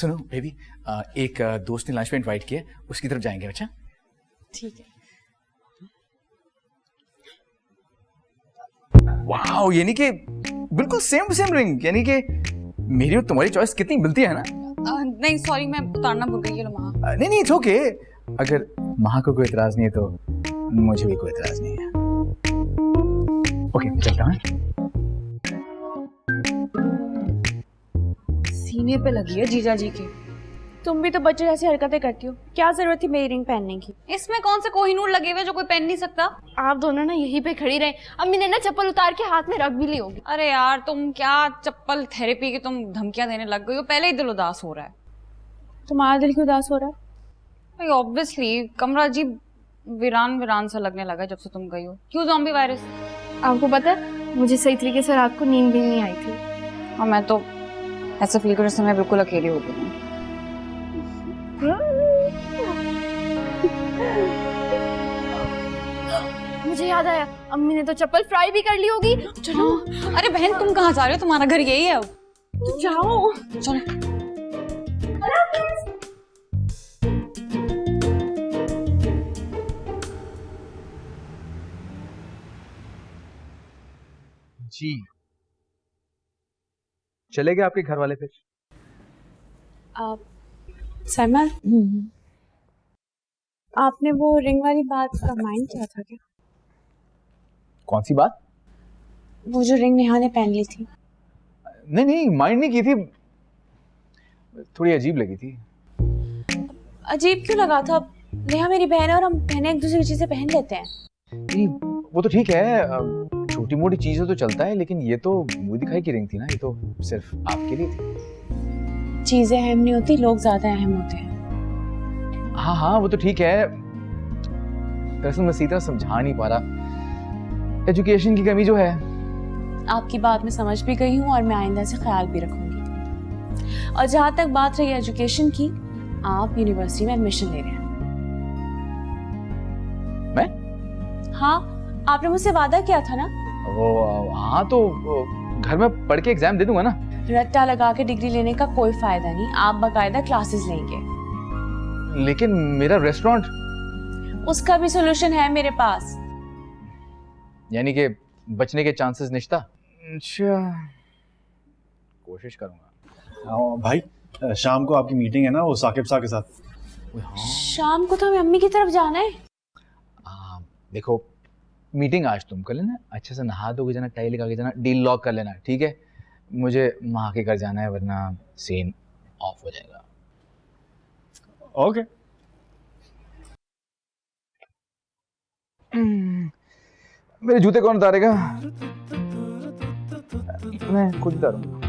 सुनो बेबी, एक दोस्त ने लंच में इनवाइट किया, उसकी तरफ जाएंगे। अच्छा ठीक है। वाओ, यानी कि बिल्कुल सेम टू सेम रिंग, यानी कि मेरी और तुम्हारी चॉइस कितनी मिलती है ना। नहीं सॉरी, मैं उतारना भूल गई। महा नहीं इट्स ओके। अगर महा को कोई एतराज नहीं है तो मुझे भी कोई एतराज नहीं है। ओके चलता हूँ। सीने पे लगी है जीजा जी की। तुम भी तो बच्चे जैसी हरकतें करती हो, क्या जरूरत थी मेरी रिंग पहनने की? इसमें कौन से कोहिनूर लगे हुए जो कोई पहन नहीं सकता? आप दोनों ना यहीं पे खड़ी रहे, अम्मी ने ना चप्पल उतार के हाथ में रख भी ली होगी। अरे यार तुम क्या चप्पल थेरेपी की तुम धमकियां देने लग गई हो? पहले ही दिल उदास हो रहा है। तुम्हारा दिल क्यों उदास हो रहा है? भाई ऑब्वियसली कमरा अजीब वीरान वीरान सा लगने लगा जब से तुम गई हो। क्यों ज़ॉम्बी वायरस? आपको पता है मुझे सही तरीके से रात को नींद भी नहीं आई थी। और मैं तो ऐसा फील कर जैसे मैं बिल्कुल अकेली हो गई हूँ। मुझे याद आया, अम्मी ने तो चप्पल फ्राई भी कर ली होगी। चलो। अरे बहन तुम कहाँ जा रहे हो? तुम्हारा घर यही है अब। तो जाओ। चलो। जी चले गए आपके घर वाले फिर? सलमान, आपने वो रिंग वाली बात का माइंड किया था क्या? कौन सी बात? वो जो रिंग नेहा ने पहन ली थी। नहीं माइंड नहीं की थी, थोड़ी अजीब लगी थी। अजीब क्यों लगा था? नेहा मेरी बहन है और हम बहनें एक दूसरे की चीजें पहन लेते हैं। नहीं वो तो ठीक है, छोटी मोटी चीजें तो चलता है, लेकिन ये तो मुंह दिखाई की रिंग थी ना, ये तो सिर्फ आपके लिए थी। चीजें अहम नहीं होती, लोग ज्यादा अहम होते हैं। हाँ वो तो ठीक है। दरअसल मैं सीधा समझा नहीं पा रहा, एजुकेशन की कमी जो है। आपकी बात मैं समझ भी गई हूँ और मैं आइंदा से ख्याल भी रखूंगी। और जहां तक बात रही एजुकेशन की, आप यूनिवर्सिटी में एडमिशन ले रहे हैं। मैं? हाँ, आपने मुझसे वादा किया था ना। वो हाँ तो घर में पढ़ के एग्जाम दे दूंगा ना। रट्टा लगा के डिग्री लेने का कोई फायदा नहीं, आप बाकायदा क्लासेस लेंगे। लेकिन मेरा रेस्टोरेंट, उसका भी सोल्यूशन है मेरे पास। यानी कि बचने के चांसेस निश्ता। अच्छा कोशिश करूंगा। भाई शाम को आपकी मीटिंग है ना वो साकिब साहब के साथ? शाम को तो हमें अम्मी की तरफ जाना है। देखो मीटिंग आज तुम कर लेना, अच्छे से नहा धो के जाना, टाई लगा के जाना, डील लॉक कर लेना, ठीक है? मुझे माँ के घर जाना है वरना सीन ऑफ हो जाएगा। ओके। मेरे जूते कौन उतारेगा? मैं खुद उतारूंगा।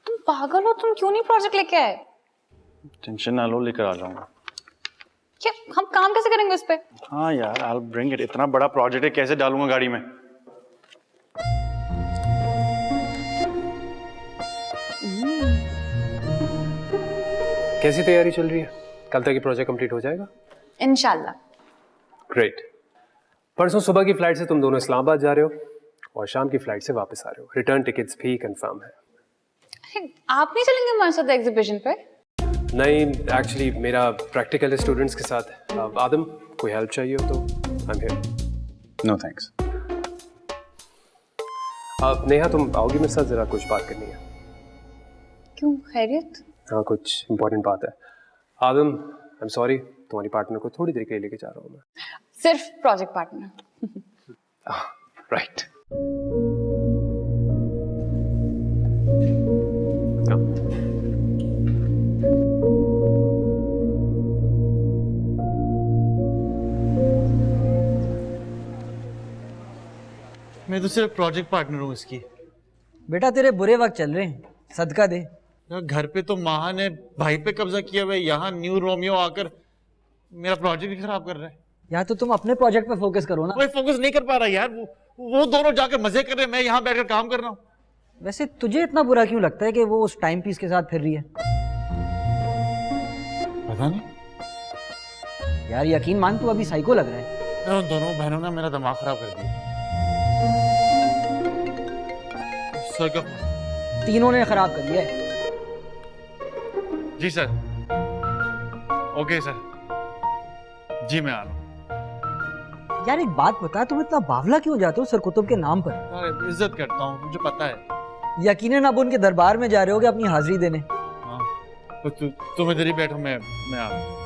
तुम पागल हो? तुम क्यों नहीं प्रोजेक्ट लेके आए? टेंशन ना लो, लेकर आ जाऊंगा। क्या हम काम कैसे करेंगे उस पे? हाँ यार, I'll bring it। इतना बड़ा प्रोजेक्ट है, कैसे डालूंगा गाड़ी में? कैसी तैयारी चल रही है? कल तक ये प्रोजेक्ट कंप्लीट हो जाएगा? इंशाल्लाह। ग्रेट। परसों सुबह की फ्लाइट से तुम दोनों इस्लामाबाद जा रहे हो और शाम की फ्लाइट से वापस आ रहे हो। रिटर्न टिकट्स भी कंफर्म है। आप नहीं चलेंगे हमारे साथ एग्जीबिशन पे? नहीं, एक्चुअली मेरा प्रैक्टिकल है स्टूडेंट्स के साथ। आदम, कोई हेल्प चाहिए हो तो I am here. No thanks. Neha, तुम आओगी मेरे साथ? जरा कुछ बात करनी है। क्यों, खैरियत? हाँ, कुछ इम्पोर्टेंट बात है। आदम, आई एम सॉरी, तुम्हारी पार्टनर को थोड़ी देर के लिए लेके जा रहा हूँ मैं। सिर्फ प्रोजेक्ट पार्टनर? राइट। मैं तो सिर्फ प्रोजेक्ट पार्टनर हूँ इसकी। बेटा तेरे बुरे वक्त चल रहे हैं, सदका दे। घर पे तो माँ ने भाई पे कब्जा किया हुआ है, यहाँ न्यू रोमियो आकर मेरा प्रोजेक्ट ही खराब कर रहा है। यार तो तुम अपने प्रोजेक्ट पे फोकस करो ना। कोई फोकस नहीं कर पा रहा यार, वो दोनों जाकर मजे कर रहे हैं, मैं यहाँ बैठकर काम कर रहा हूँ। वैसे तुझे इतना बुरा क्यों लगता है कि वो उस टाइम पीस के साथ फिर रही है? पता नहीं यार यकीन मान, तू अभी साइको लग रहा है। उन दोनों बहनों ने मेरा दिमाग खराब कर दिया। सर का फोन। तीनों ने खराब कर दिया है। जी सर। ओके सर, जी मैं आ रहा हूँ। यार एक बात बता, तुम इतना बावला क्यों जाते हो सर कुतुब के नाम पर? सर इज्जत करता हूँ, मुझे पता है। यकीनन आप उनके दरबार में जा रहे होगे अपनी हाजिरी देने। हाँ, तो तुम इधर ही बैठो, मैं आ रहा हूँ।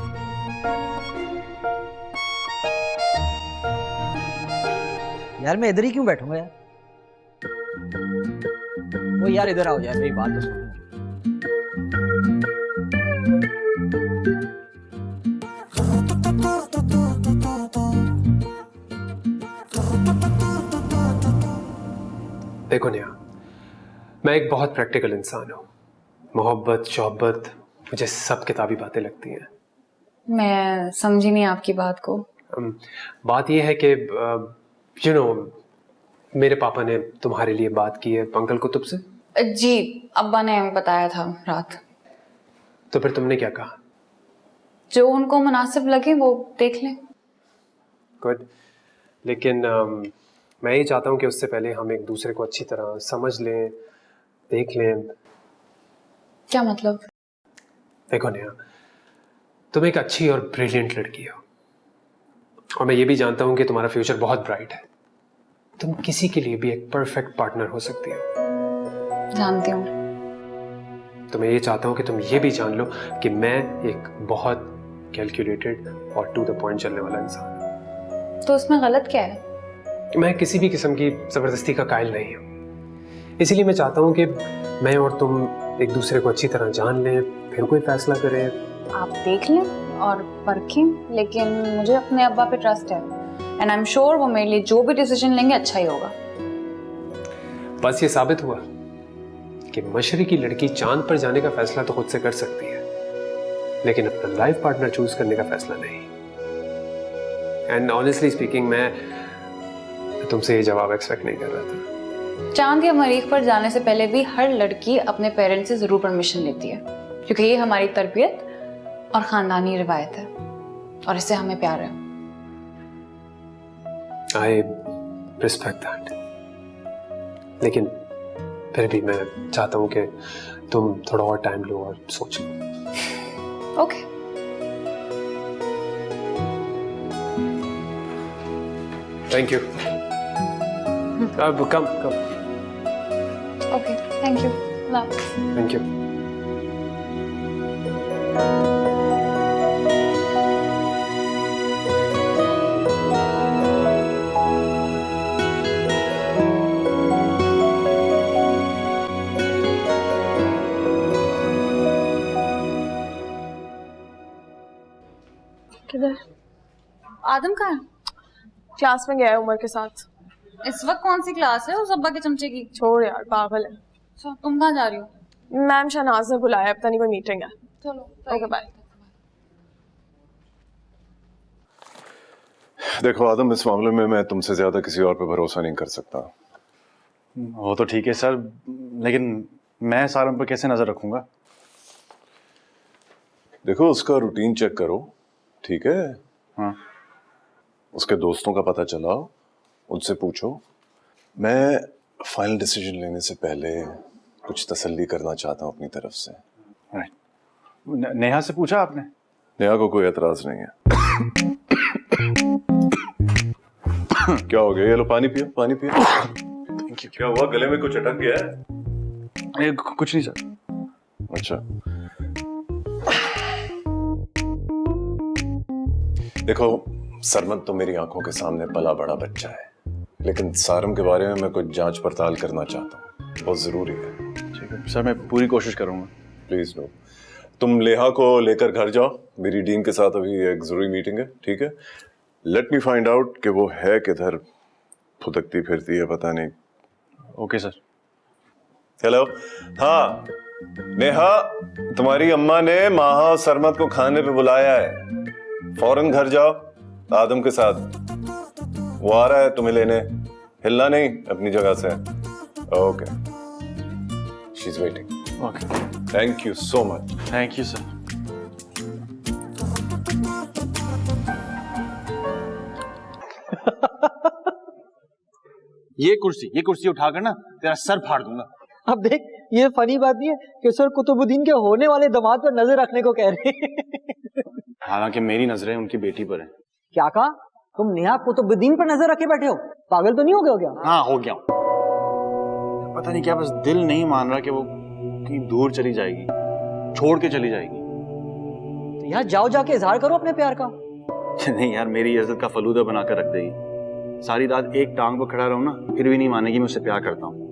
यार मैं इधर ही क्यों बैठूंगा यार? वो यार इधर आओ यार, मेरी बात तो सुनो। देखो नेहा, मैं एक बहुत प्रैक्टिकल इंसान हूँ। मोहब्बत शोहब्बत मुझे सब किताबी बातें लगती हैं। मैं समझी नहीं आपकी बात को। बात यह है कि यू नो मेरे पापा ने तुम्हारे लिए बात की है अंकल कुतुब से। जी, अब्बा ने बताया था रात। तो फिर तुमने क्या कहा? जो उनको मुनासिब लगे वो देख लें। गुड। लेकिन मैं ये चाहता हूँ कि उससे पहले हम एक दूसरे को अच्छी तरह समझ लें, देख लें। क्या मतलब? देखो नेहा, तुम एक अच्छी और ब्रिलियंट लड़की हो, और मैं ये भी जानता हूँ कि तुम्हारा फ्यूचर बहुत ब्राइट है। तुम किसी के लिए भी एक परफेक्ट पार्टनर हो सकती हो। जानती हूँ। तो मैं ये चाहता हूँ कि तुम ये भी जान लो कि मैं एक बहुत कैलकुलेटेड और टू द पॉइंट चलने वाला इंसान हूँ। तो उसमें गलत क्या है? मैं किसी भी किस्म की ज़बरदस्ती का कायल नहीं हूँ। इसीलिए मैं चाहता हूँ कि मैं और तुम एक दूसरे को अच्छी तरह जान लें, फिर कोई फैसला करें। आप देख लें और परखें, लेकिन मुझे अपने अब्बा पे ट्रस्ट है एंड आई एम श्योर वो मेरे लिए जो भी डिसीजन लेंगे अच्छा ही होगा। बस ये साबित हुआ कि मशरकी लड़की चांद पर जाने का फैसला तो खुद से कर सकती है, लेकिन अपना लाइफ पार्टनर चूज करने का फैसला नहीं। एंड ऑनेस्टली स्पीकिंग मैं तुमसे ये जवाब एक्सपेक्ट नहीं कर रहा था। चांद या मरीख पर जाने से पहले भी हर लड़की अपने पेरेंट्स से जरूर परमिशन लेती है, क्योंकि ये हमारी तरबियत और खानदानी रिवायत है और इससे हमें प्यार है। आई रिस्पेक्ट दैट, लेकिन फिर भी मैं चाहता हूँ कि तुम थोड़ा और टाइम लो और सोच लो। ओके। Thank you. अब come okay, thank you. Thank you. किधर? आदम कहाँ है? क्लास में गया है उमर के साथ। इस वक्त कौन सी क्लास है उस अब्बा के चमचे की? छोड़ यार, पागल है। अच्छा, तुम कहाँ जा रही हो? मैम शहनाज ने बुलाया, पता नहीं कोई मीटिंग है। चलो। Okay bye. देखो आदम, इस मामले में मैं तुमसे ज्यादा किसी और पे भरोसा नहीं कर सकता। वो तो ठीक है सर, लेकिन मैं सारम पर कैसे नजर रखूंगा? देखो उसका रूटीन चेक करो, ठीक है? हाँ। उसके दोस्तों का पता चलाओ, उनसे पूछो। मैं फाइनल डिसीजन लेने से पहले कुछ तसल्ली करना चाहता हूँ अपनी तरफ से। राइट। नेहा से पूछा आपने? नेहा को कोई एतराज नहीं है। क्या हो गया? ये लो पानी पियो, पानी पियो। Thank you. क्या हुआ, गले में कुछ अटक गया है? कुछ नहीं सर। अच्छा, देखो सरमद तो मेरी आंखों के सामने पला बड़ा बच्चा है, लेकिन सारम के बारे में मैं कुछ जांच पड़ताल करना चाहता हूँ, बहुत जरूरी है। ठीक है सर, मैं पूरी कोशिश करूंगा। प्लीज लो। तुम लेहा को लेकर घर जाओ, मेरी डीन के साथ अभी एक जरूरी मीटिंग है, ठीक है? लेट मी फाइंड आउट कि वो है किधर, फुदकती फिरती है पता नहीं। Okay sir. हेलो, हाँ नेहा, तुम्हारी अम्मा ने माहा और सरमद को खाने पे बुलाया है, फौरन घर जाओ आदम के साथ। वो आ रहा है तुम्हें लेने, हिलना नहीं अपनी जगह से। Okay, she is waiting. Okay, thank you so much. Thank you sir. ये कुर्सी उठाकर ना तेरा सर फाड़ दूंगा। अब देख, ये फनी बात नहीं है कि सर कुतुबुद्दीन के होने वाले दामाद पर नजर रखने को कह रहे हैं। हालांकि मेरी नजरें उनकी बेटी पर हैं। क्या कहा? तुम नेहा कुतुबुद्दीन पर नजर रखे बैठे हो? पागल तो नहीं हो गए हो क्या? हाँ, हो गया हूं। पता नहीं क्या, बस दिल नहीं मान रहा कि वो कहीं दूर चली जाएगी, छोड़ के चली जाएगी। तो यार जाओ जाके इजहार करो अपने प्यार का। नहीं यार, मेरी इज्जत का फलूदा बनाकर रख देगी। सारी रात एक टांग पर खड़ा रहूं ना, फिर भी नहीं मानेगी मैं उससे प्यार करता हूं।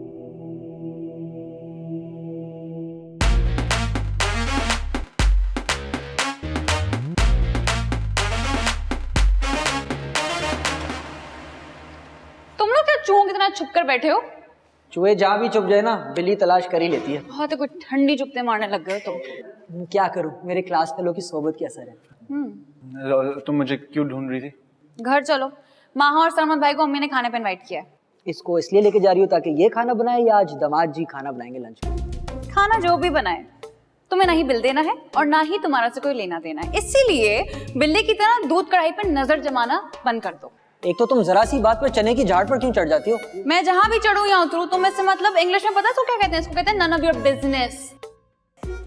तुम लोग क्या चूहों की तरह छुप कर बैठे हो? चूहे जहाँ भी छुप जाए ना, बिल्ली तलाश कर ही लेती है। बहुत कुछ ठंडी चुपते मारने लग गए हो तुम। क्या करूं, मेरे क्लास फेलो की सोबत की असर है। तुम मुझे क्यों ढूंढ रही थी? घर चलो, माहा और सरमत भाई को अम्मी ने खाने पे इनवाइट किया है। इसको इसलिए लेके जा रही हो ताकि ये खाना बनाए, या आज दामाद जी खाना बनाएंगे लंच में? खाना जो भी बनाए, तुम्हें ना ही बिल देना है और ना ही तुम्हारा से कोई लेना देना है। इसीलिए बिल्ली की तरह दूध कढ़ाई पर नजर जमाना बंद कर दो। एक तो तुम जरा सी बात पर चने की झाड़ पर क्यों चढ़ जाती हो? मैं जहां भी चढ़ूं या उतरूं, तुम्हें से मतलब इंग्लिश में पता है इसको क्या कहते हैं? इसको कहते हैं नन ऑफ योर बिजनेस।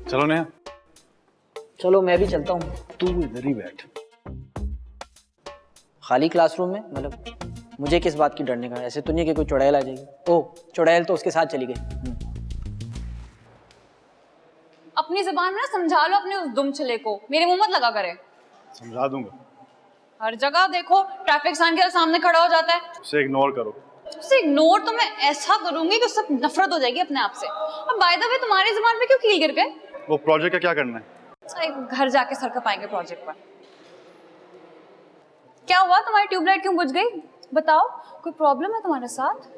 चलो नेहा। चलो मैं भी चलता हूँ। तू इधर ही बैठ। खाली क्लासरूम में, मतलब मुझे किस बात की डरने का? ऐसे तो नहीं कि कोई चुड़ैल आ जाएगी। ओह, चुड़ैल तो उसके साथ चली गई। अपनी जुबान में ना समझा लो अपने उस दुम चले को, मेरे मुंह मत लगा करे। समझा दूंगा। हर जगह देखो ट्रैफिक साइन के सामने खड़ा हो जाता है। उसे इग्नोर करो। उसे इग्नोर तो मैं ऐसा करूंगी कि उससे नफरत हो जाएगी अपने आप से। अब बाय द वे तुम्हारी जुबान पे क्यों कील गिर गए? वो प्रोजेक्ट का क्या करना है? घर जाके सर कपाएंगे प्रोजेक्ट पर। क्या हुआ, तुम्हारी ट्यूबलाइट क्यों बुझ गई? बताओ, कोई प्रॉब्लम है तुम्हारे साथ?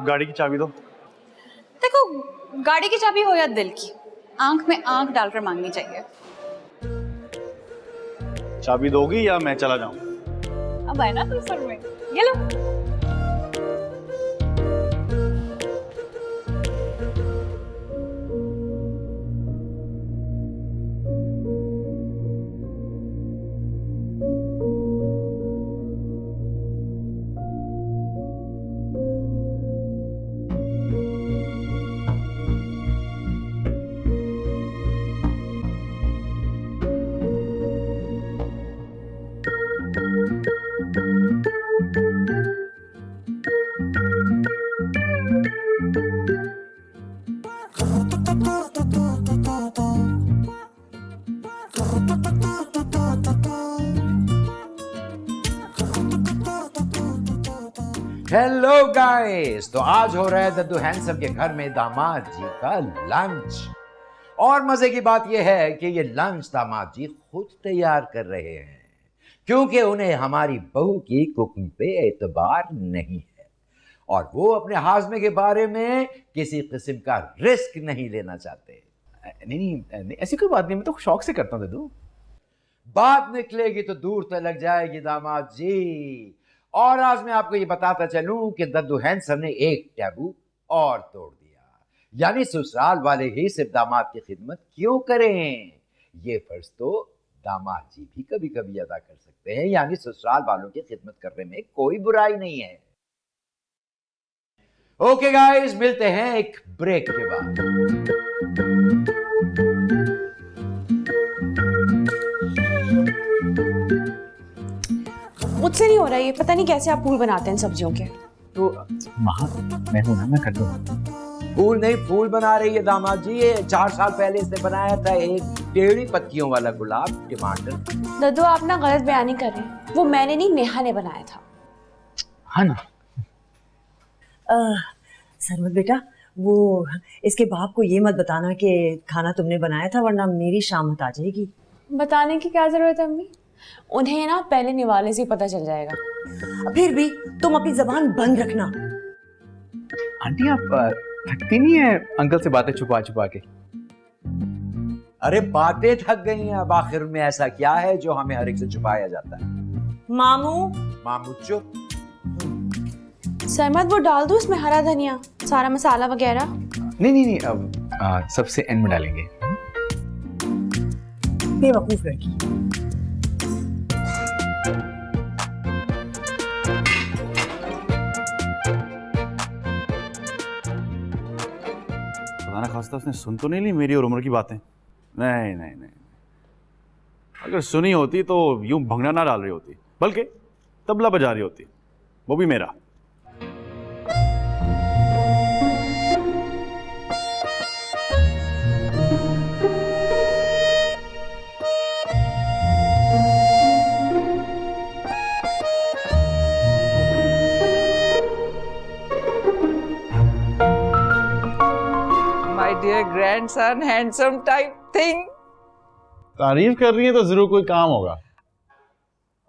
गाड़ी की चाबी दो। देखो, गाड़ी की चाबी हो या दिल की, आंख में आंख डालकर मांगनी चाहिए। चाबी दोगी या मैं चला जाऊं? अब आए ना तुम सर में, ये लो। हेलो गाइस, तो आज हो रहा है दद्दू हैंडसम के घर में दामाद जी का लंच। और मजे की बात यह है कि ये लंच दामाद जी खुद तैयार कर रहे हैं, क्योंकि उन्हें हमारी बहू की कुकिंग पे एतबार नहीं है और वो अपने हाजमे के बारे में किसी किस्म का रिस्क नहीं लेना चाहते। नहीं, ऐसी कोई बात नहीं, मैं तो शौक से करता हूँ दद्दू। बात निकलेगी तो दूर तक लग जाएगी दामाद जी। और आज मैं आपको ये बताता चलूं कि दद्दू हैंडसम ने एक टैबू और तोड़ दिया, यानी ससुराल वाले ही सिर्फ दामाद की खिदमत क्यों करें, ये फर्ज तो दामाद जी भी कभी कभी अदा कर सकते हैं, यानी ससुराल वालों की खिदमत करने में कोई बुराई नहीं है। ओके गाइस, मिलते हैं एक ब्रेक के बाद। मुझसे नहीं हो रहा ये, पता नहीं कैसे आप फूल बनाते हैं सब्जियों के। तो मैं हूं ना, मैं कर दूंगा। फूल नहीं, फूल बना रही है दामाद जी। ये 4 साल पहले इसने बनाया था एक टेढ़ी पत्तियों वाला गुलाब टमाटर। दद्दू, आप ना गलत बयानी कर रहे हैं, वो मैंने नहीं, नेहा ने बनाया था। हाँ ना। सरमत बेटा, वो इसके बाप को ये मत बताना कि खाना तुमने बनाया था, वरना मेरी शामत आ जाएगी। बताने की क्या जरूरत है अम्मी, उन्हें ना पहले निवाले से ही पता चल जाएगा। फिर भी तुम अपनी जबान बंद रखना। आंटी, आप थकती नहीं है अंकल से बातें छुपा छुपा के? अरे बातें थक गई हैं, अब आखिर में ऐसा क्या है जो हमें हर एक से छुपाया जाता है? मामू चुप। सरमत, वो डाल दो इसमें हरा धनिया, सारा मसाला वगैरह। नहीं, अब सबसे एंड में डालेंगे। बेवकूफ लड़की। खुदा ना खास्ता उसने सुन तो नहीं ली मेरी और उम्र की बातें? नहीं नहीं नहीं, अगर सुनी होती तो यूं भंगड़ा ना डाल रही होती, बल्कि तबला बजा रही होती, वो भी मेरा। My dear grandson, handsome type thing. तारीफ कर रही है तो जरूर कोई काम होगा।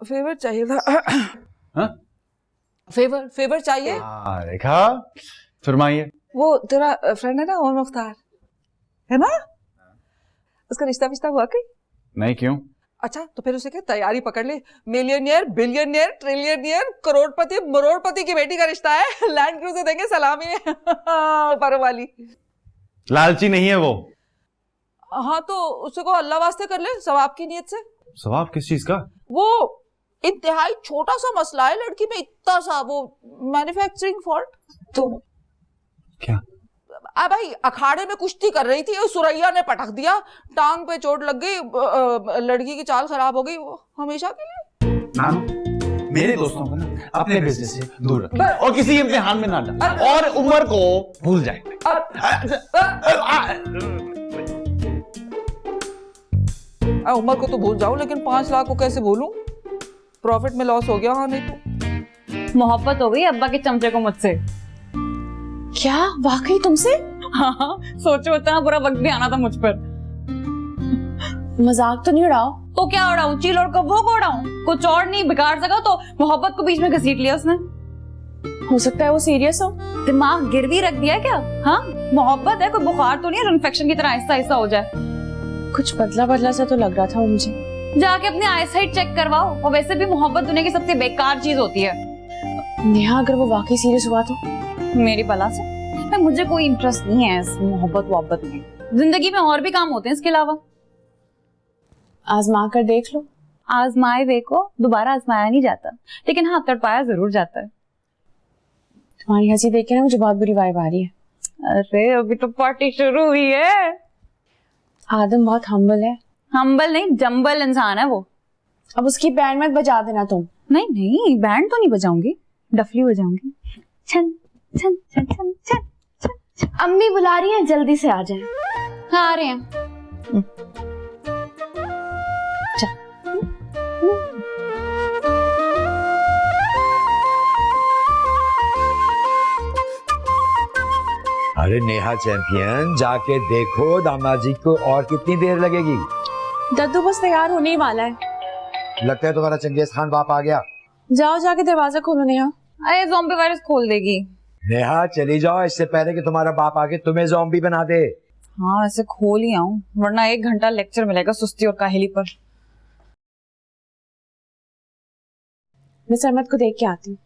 फेवर चाहिए था। हाँ? फेवर चाहिए। हाँ, रेखा फरमाइए। वो तेरा फ्रेंड है ना और मुख्तार, है ना? उसका रिश्ता विश्ता हुआ कहीं? नहीं, क्यों? अच्छा तो फिर उसे क्या तैयारी पकड़ ले, मिलियनियर, बिलियनियर, ट्रिलियनियर, करोड़पति, मरोड़पति की बेटी का रिश्ता है। लैंड क्रूजर देंगे सलामी ऊपर वाली। लालची नहीं है वो। हाँ तो उसे को अल्लाह वास्ते कर ले, सवाब की नियत से। सवाब किस चीज का? वो इंतहाई छोटा सा मसला है लड़की में, इतना सा, वो मैन्युफैक्चरिंग फॉल्ट। तो क्या? भाई अखाड़े में कुश्ती कर रही थी, सुरैया ने पटक दिया, टांग पे चोट लग गई, लड़की की चाल खराब हो गई, वो हमेशा के लिए। मेरे दोस्तों को ना अपने बिजनेस से दूर रखें और किसी इम्तिहान में ना डालें और उम्र को भूल जाएं। उम्र को तो भूल जाऊं, लेकिन 5 लाख को कैसे भूलूं? प्रॉफिट में लॉस हो गया। हाँ नहीं तो मोहब्बत हो गई अब्बा के चमचे को मुझसे। क्या वाकई तुमसे? हाँ, सोचो इतना बुरा वक्त भी आना था मुझ पर। मजाक तो नहीं उड़ाओ। तो क्या उड़ाऊं? चील और कब्बों को उड़ाऊं? कुछ और नहीं बिगाड़ सका तो मोहब्बत को बीच में घसीट लिया उसने। हो सकता है वो सीरियस हो। दिमाग गिरवी रख दिया क्या? हाँ, मोहब्बत है, कोई बुखार तो नहीं है इन्फेक्शन की तरह आहिस्ता आहिस्ता हो जाए। कुछ बदला बदला सा तो लग रहा था वो मुझे। जाके अपनी आईसाइट चेक करवाओ। और वैसे भी मोहब्बत दुनिया की सबसे बेकार चीज होती है। नेहा अगर वो वाकई सीरियस हुआ तो? मेरी बला से मुझे कोई इंटरेस्ट नहीं है इस मोहब्बत में। जिंदगी में और भी काम होते हैं इसके अलावा। आजमा कर देख लो। आजमाए वे को दोबारा आजमाया नहीं जाता, लेकिन हाँ तड़पाया जरूर जाता है। तुम्हारी हंसी देख के ना मुझे बहुत बुरी वाइब आ रही है। अरे अभी तो पार्टी शुरू हुई है। आदम बहुत हम्बल है। हम्बल नहीं, जम्बल इंसान है वो। अब उसकी बैंड मत बजा देना तुम। नहीं नहीं, बैंड तो नहीं बजाऊंगी, डफली बजाऊंगी। छन छन छन छन छन। अम्मी बुला रही हैं, जल्दी से आ जाएं। हाँ आ रहे हैं। अरे नेहा चैंपियन, जाके देखो दामाद जी को और कितनी देर लगेगी? दद्दू बस तैयार होने ही वाला है। लगता है तुम्हारा चंगेज खान बाप आ गया। जाओ जाके दरवाजा खोलो नेहा। अरे ज़ॉम्बी वायरस खोल देगी। नेहा चली जाओ इससे पहले कि तुम्हारा बाप आके तुम्हें ज़ॉम्बी बना दे। हाँ ऐसे खोल ही आऊं, वरना 1 घंटा लेक्चर मिलेगा सुस्ती और काहिली पर। मैं सरमत को देख के आती हूँ।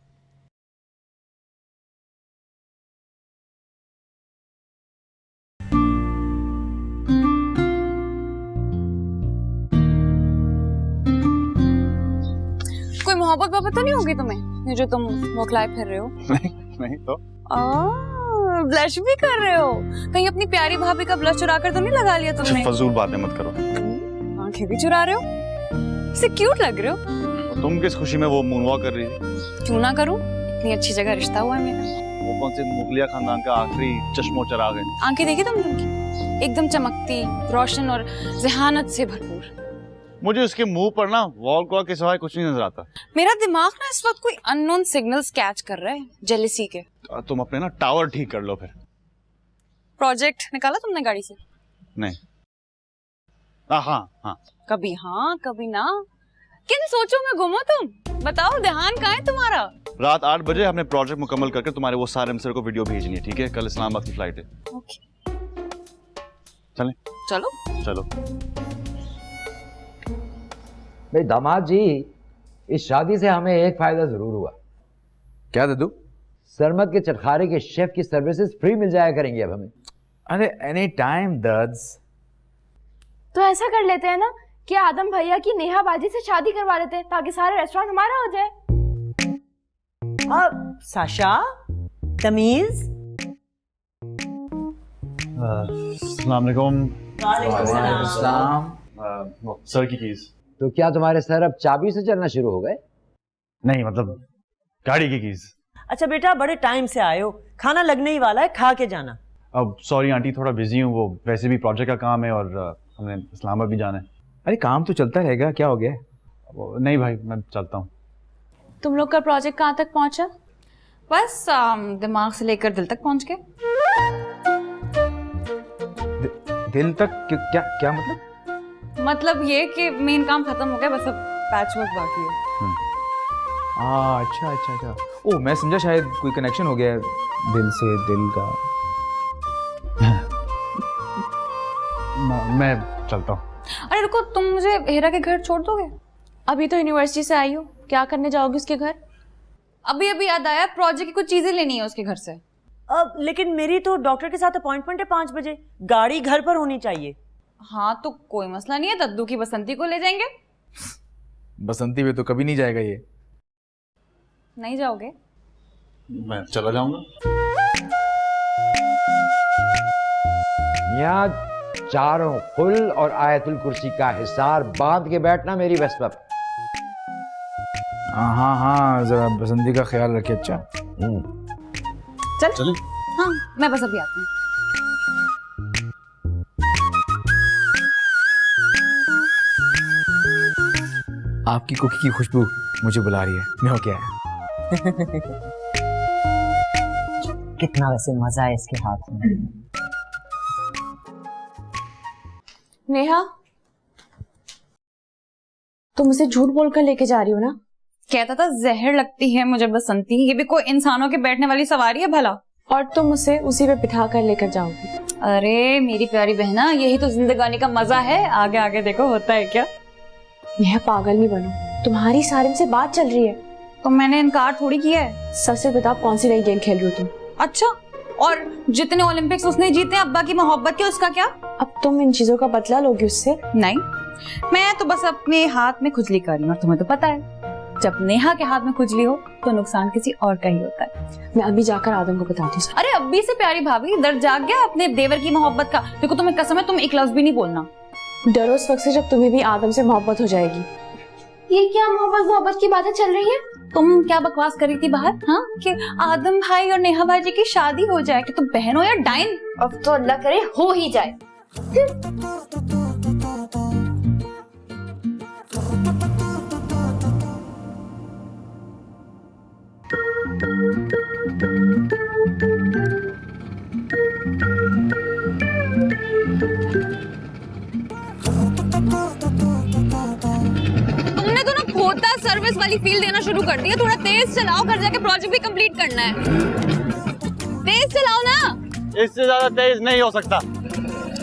कोई मोहब्बत तो नहीं होगी तुम्हें, ये जो तुम मोखलाए फिर रहे हो? नहीं तो। ब्लश भी कर रहे हो? कहीं अपनी प्यारी भाभी का ब्लश चुरा कर तो नहीं लगा लिया तुमने? फजूल बातें मत करो। आंखें भी चुरा रहे हो? इसे क्यूट लग रहे हो। तुम किस खुशी में वो मूनवॉक कर रही थी? क्यों ना करूं, इतनी अच्छी जगह रिश्ता हुआ है मेरा। वो कौन से मुगलिया खानदान का आखिरी चश्मो चराग है? आंखें देखी तुमने उनकी? एकदम चमकती, रोशन और जहानत से भरपूर। मुझे उसके मुंह पर ना वॉल क्लॉक के सिवाय कुछ नहीं नजर आता। मेरा दिमाग ना इस वक्त कोई अननोन सिग्नल्स कैच कर रहा है, जेलसी के। तुम अपने ना टावर ठीक कर लो फिर। प्रोजेक्ट निकाला तुमने गाड़ी से? नहीं। हाँ हाँ। कभी हाँ कभी ना, किन सोचों में गुमो तुम? बताओ ध्यान कहाँ है तुम्हारा? रात 8 बजे हमने प्रोजेक्ट मुकम्मल करके तुम्हारे वो सारे अमसर को वीडियो भेजनी है, ठीक है? कल इस्लामाबाद की फ्लाइट है। ओके। चलें? चलो। चलो। भाई दामाद जी, इस शादी से हमें एक फायदा जरूर हुआ। क्या दद्दू? सरमत के चटखारे के शेफ की सर्विसेज फ्री मिल जाया करेंगी अब हमें। अरे एनी टाइम दद्स। तो ऐसा कर लेते हैं ना कि आदम भैया की नेहा बाजी से शादी करवा लेते हैं, ताकि सारा रेस्टोरेंट हमारा हो जाए। साशा, तमीज। अस्सलाम वालेकुम। सर की कीज। तो क्या तुम्हारे सर अब चाबी से चलना शुरू हो गए? नहीं, मतलब गाड़ी की कीज। अच्छा बेटा, बड़े टाइम से आए हो, खाना लगने ही वाला है, खा के जाना। अब सॉरी आंटी, थोड़ा बिजी हूँ, वो वैसे भी प्रोजेक्ट का काम है और हमने इस्लामाबाद भी जाना है। अरे काम तो चलता रहेगा, क्या हो गया? नहीं भाई, मैं चलता हूँ। तुम लोग का प्रोजेक्ट कहाँ तक पहुँचा? बस दिमाग से लेकर दिल तक पहुंच गए। दिल तक क्या क्या मतलब? मतलब ये कि मेन काम खत्म हो गया, बस अब पैच वर्क बाकी है। अच्छा अच्छा अच्छा, ओ मैं समझा शायद कोई कनेक्शन हो गया है दिल से दिल का। मैं चलता हूँ। अरे रुको, तुम मुझे हेरा के घर छोड़ दोगे? अभी तो यूनिवर्सिटी से आई हो, क्या करने जाओगी उसके घर? अभी अभी याद आया, प्रोजेक्ट की कुछ चीजें लेनी है उसके घर से। अब लेकिन मेरी तो डॉक्टर के साथ अपॉइंटमेंट है 5 बजे, गाड़ी घर पर होनी चाहिए। हाँ तो कोई मसला नहीं है, दद्दू की बसंती को ले जाएंगे। बसंती में तो कभी नहीं जाएगा ये। नहीं जाओगे? मैं चला जाऊंगा। यहाँ चारों फुल और आयतुल कुर्सी का हिसार बांध के बैठना मेरी बस पर। हाँ हाँ, जरा बसंती का ख्याल रखे। अच्छा चल। हाँ मैं बस अभी आती हूँ। आपकी कुकी की खुशबू मुझे बुला रही है, मैं हो क्या है? कितना वैसे मजा है इसके हाथ में। नेहा, तुम उसे झूठ बोलकर लेके जा रही हो ना? कहता था जहर लगती है मुझे बसंती, ये भी कोई इंसानों के बैठने वाली सवारी है भला? और तुम उसे उसी पे बिठा कर लेकर जाओगी? अरे मेरी प्यारी बहना, यही तो जिंदगानी का मजा है, आगे आगे देखो होता है क्या। नेहा पागल नहीं बनो, तुम्हारी सारिम से बात चल रही है। तो मैंने इनकार थोड़ी किया है। सच से बताओ, कौन सी नई गेम खेल रही हो तुम? अच्छा, और जितने ओलंपिक्स उसने जीते अब्बा की मोहब्बत के, उसका क्या? अब तुम इन चीजों का बदला लोगी उससे? नहीं, मैं तो बस अपने हाथ में खुजली कर रही हूँ, और तुम्हें तो पता है जब नेहा के हाथ में खुजली हो तो नुकसान किसी और का ही होता है। मैं अभी जाकर आदम को बताती हूँ। अरे अब्बी से प्यारी भाभी, दर्द जाग गया अपने देवर की मोहब्बत का? देखो तुम्हें कसम है, तुम एक लफ्ज भी नहीं बोलना। डरो उस वक्त से जब तुम्हें भी आदम से मोहब्बत हो जाएगी। ये क्या मोहब्बत की बातें चल रही है? तुम क्या बकवास कर रही थी बाहर? हाँ, कि आदम भाई और नेहा भाई की शादी हो जाए, कि तुम बहन हो या डाइन? अब तो अल्लाह करे हो ही जाए। तुमने तो ना खोता सर्विस वाली फील देना शुरू कर दिया। थोड़ा तेज चलाओ, घर जाके प्रोजेक्ट भी कंप्लीट करना है। तेज चलाओ ना। इससे ज्यादा तेज नहीं हो सकता।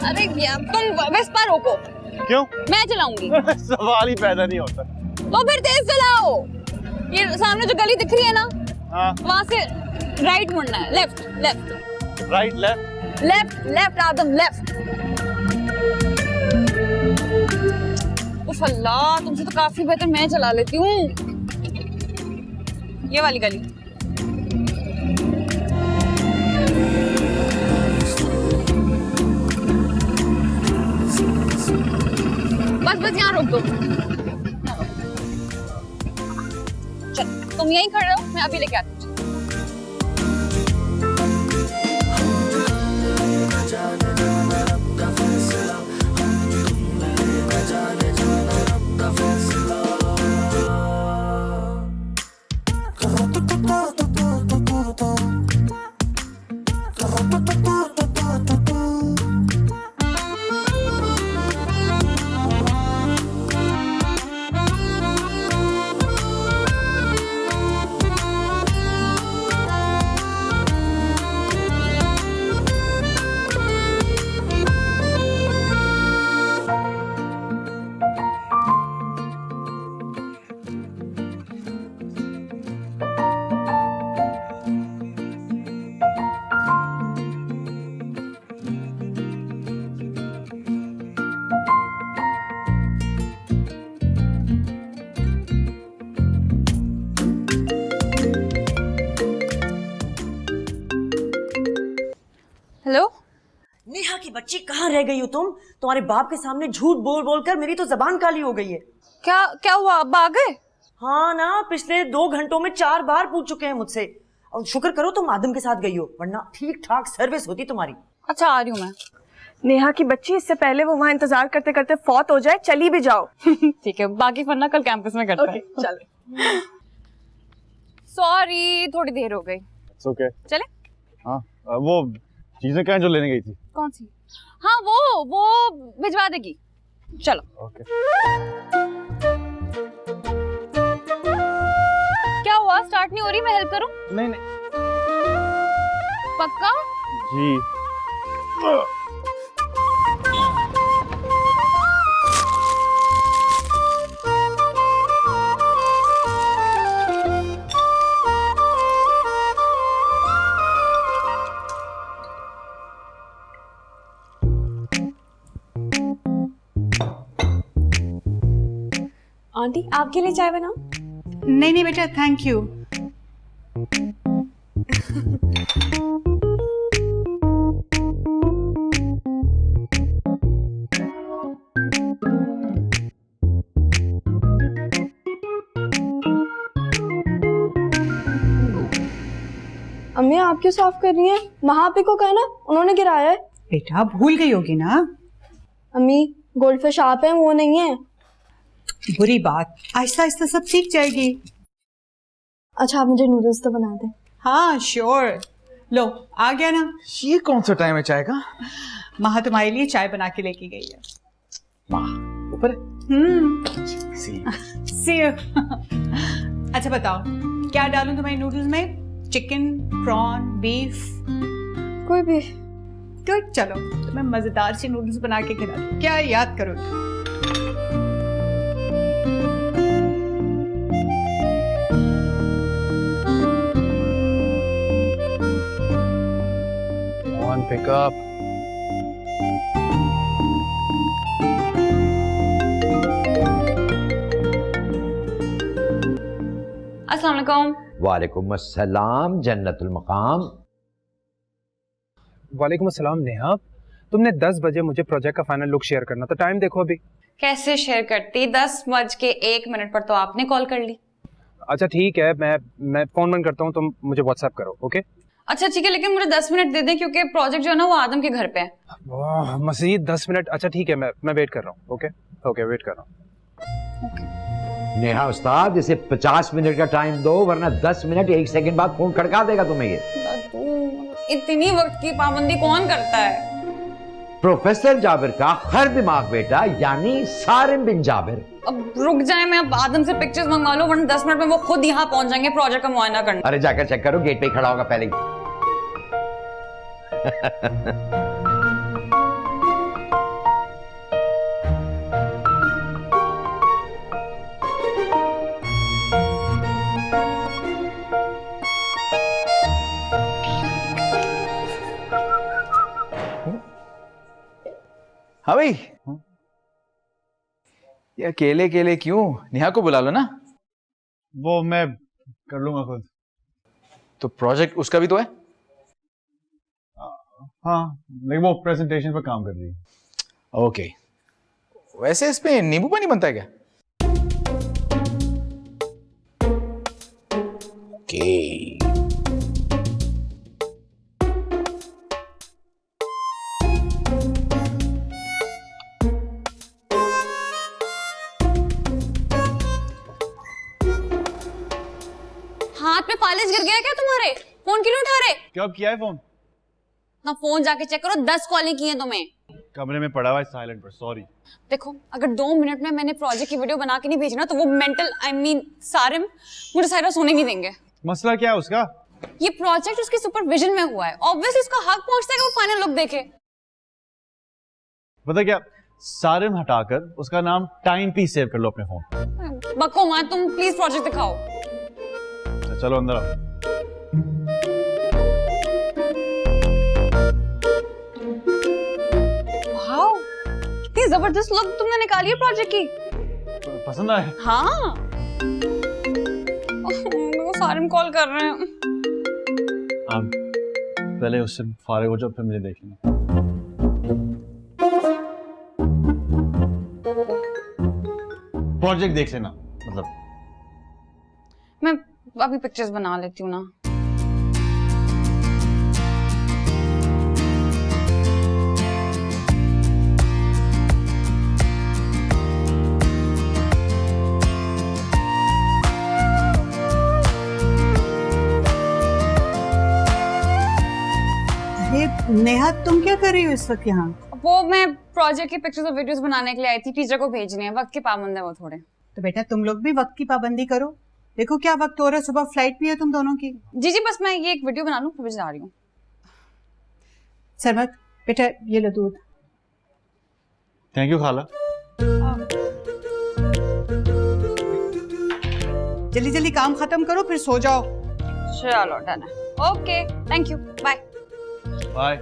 अरे तुम वेस्पा रोको। क्यों? मैं चलाऊंगी। सवाल ही पैदा नहीं होता। तो फिर तेज चलाओ। ये सामने जो गली दिख रही है ना, हाँ। वहाँ से राइट मुड़ना है। Left left right left left left Adam left. उफ अल्लाह, तुमसे तो काफी बेहतर मैं चला लेती हूँ। ये वाली गली। बस बस यहाँ रोक दो। चल तुम यहीं खड़े रहो, मैं अभी लेके आती हूँ। हेलो, नेहा की बच्ची कहाँ रह गई हो तुम? तुम्हारे बाप के सामने झूठ बोल बोल कर मेरी तो जबान काली हो गई है। क्या क्या हुआ, अब्बा आ गए? हाँ ना, पिछले 2 घंटों में 4 बार पूछ चुके हैं मुझसे। और शुक्र करो तुम आदम के साथ गई हो, वरना ठीक ठाक सर्विस होती तुम्हारी। अच्छा आ रही हूँ मैं। नेहा की बच्ची, इससे पहले वो वहाँ इंतजार करते करते फौत हो जाए, चली भी जाओ। ठीक है, बाकी फन्ना कल कैंपस में करते हैं। चलो। सॉरी, थोड़ी देर हो गई। ओके चले? हाँ वो चीजें क्या हैं जो लेने गई थी? कौन सी? हाँ वो भिजवा देगी। चलो। ओके। क्या हुआ, स्टार्ट नहीं हो रही? मैं हेल्प करूं? नहीं नहीं पक्का? जी। आंटी आपके लिए चाय बनाओ? नहीं नहीं बेटा, थैंक यू। अम्मी आप क्यों साफ कर रही हैं? महापी को कहना, उन्होंने गिराया है। बेटा भूल गई होगी ना। अम्मी गोल्डफिश आप हैं, वो नहीं है। बुरी बात, आहिस्ता आहिस्ता सब सीख जाएगी। अच्छा आप मुझे नूडल्स तो बना दें। हाँ श्योर। लो आ गया ना। ये कौन सा टाइम है चाय का? माँ तुम्हारे लिए चाय बना के लेके गई है। माँ ऊपर सी अच्छा बताओ क्या डालूं तुम्हारे नूडल्स में? Chicken, prawn, beef? कोई भी। गुड, चलो तुम्हें मजेदार से नूडल्स बना के खिला दूं। क्या याद करो? One pick up. अस्सलाम वालेकुम। वालेकुम अस्सलाम जन्नतुल मकाम। वालेकुम अस्सलाम नेहा, तुमने 10 बजे मुझे प्रोजेक्ट का फाइनल लुक शेयर करना था, टाइम देखो अभी। कैसे शेयर करती? 10:01 पर तो आपने कॉल कर ली। अच्छा ठीक है, मैं फोन बंद करता हूँ, तुम मुझे व्हाट्सएप करो। ओके अच्छा ठीक है, लेकिन मुझे 10 मिनट दे दें क्योंकि प्रोजेक्ट जो है ना वो आदम के घर पे है। मजीद 10 मिनट? अच्छा ठीक है, मैं वेट कर रहा हूँ। ओके ओके वेट कर रहा हूँ। नेहा उस्ताद, इसे 50 मिनट का टाइम दो, वरना 10 मिनट 1 सेकंड बाद फोन खड़का देगा तुम्हें। ये इतनी वक्त की पाबंदी कौन करता है? प्रोफेसर जाबिर का खर दिमाग बेटा, यानी सारिम बिन जाबिर। अब रुक जाए, मैं अब आदम से पिक्चर्स मंगवा लूं, वरना 10 मिनट में वो खुद यहाँ पहुंच जाएंगे प्रोजेक्ट का मुआयना करने। अरे जाकर चेक करो, गेट पे ही खड़ा होगा पहले ही। हाँ भाई, ये अकेले अकेले क्यों? नेहा को बुला लो ना। वो मैं कर लूंगा खुद। तो प्रोजेक्ट उसका भी तो है। हाँ लेकिन वो प्रेजेंटेशन पर काम कर रही है। ओके, वैसे इस पे नींबू पानी बनता है क्या? ओके हाथ में फालिज गिर गया क्या तुम्हारे? फोन क्यों नहीं उठा रहे? क्या किया है फोन? ना फोन जाके चेक करो, 10 कॉलें की हैं तुम्हें। कमरे में पड़ा हुआ है साइलेंट पर, सॉरी। देखो अगर 2 मिनट में मैंने प्रोजेक्ट की वीडियो बना के नहीं भेजी ना तो वो मेंटल सारिम मुझे सारा सोने नहीं देंगे। मसला क्या है उसका? ये प्रोजेक्ट उसके सुपरविजन में हुआ है, ऑब्वियसली उसका हक पहुंचता है कि वो फाइनल लुक देखे। पता क्या, सारिम हटाकर उसका नाम टाइम पीस सेव कर लो अपने फोन। बक्को मां, तुम प्लीज प्रोजेक्ट दिखाओ। चलो अंदर आओ। वाओ, कितनी जबरदस्त लुक तुमने निकाली है प्रोजेक्ट की। पसंद आए? हाँ। वो सारिम कॉल कर रहे हैं। पहले उससे फारिग हो जाओ, फिर मुझे देख लेंगे। प्रोजेक्ट देख लेना, मतलब मैं अभी पिक्चर्स बना लेती हूँ ना। नेहा, तुम क्या कर रही हो इस वक्त यहाँ? वो मैं प्रोजेक्ट की पिक्चर्स और वीडियोस बनाने के लिए आई थी, टीचर को भेजने हैं, वक्त के पाबंद है वो थोड़े। तो बेटा तुम लोग भी वक्त की पाबंदी करो, देखो क्या वक्त हो रहा है, सुबह फ्लाइट भी है तुम दोनों की। जी बस मैं ये एक वीडियो बना लूँ फिर जा रही हूँ। सरमत बेटा ये लो दूध। थैंक यू खाला। जल्दी जल्दी काम खत्म करो फिर सो जाओ। चलो डन है। Okay thank you, bye bye.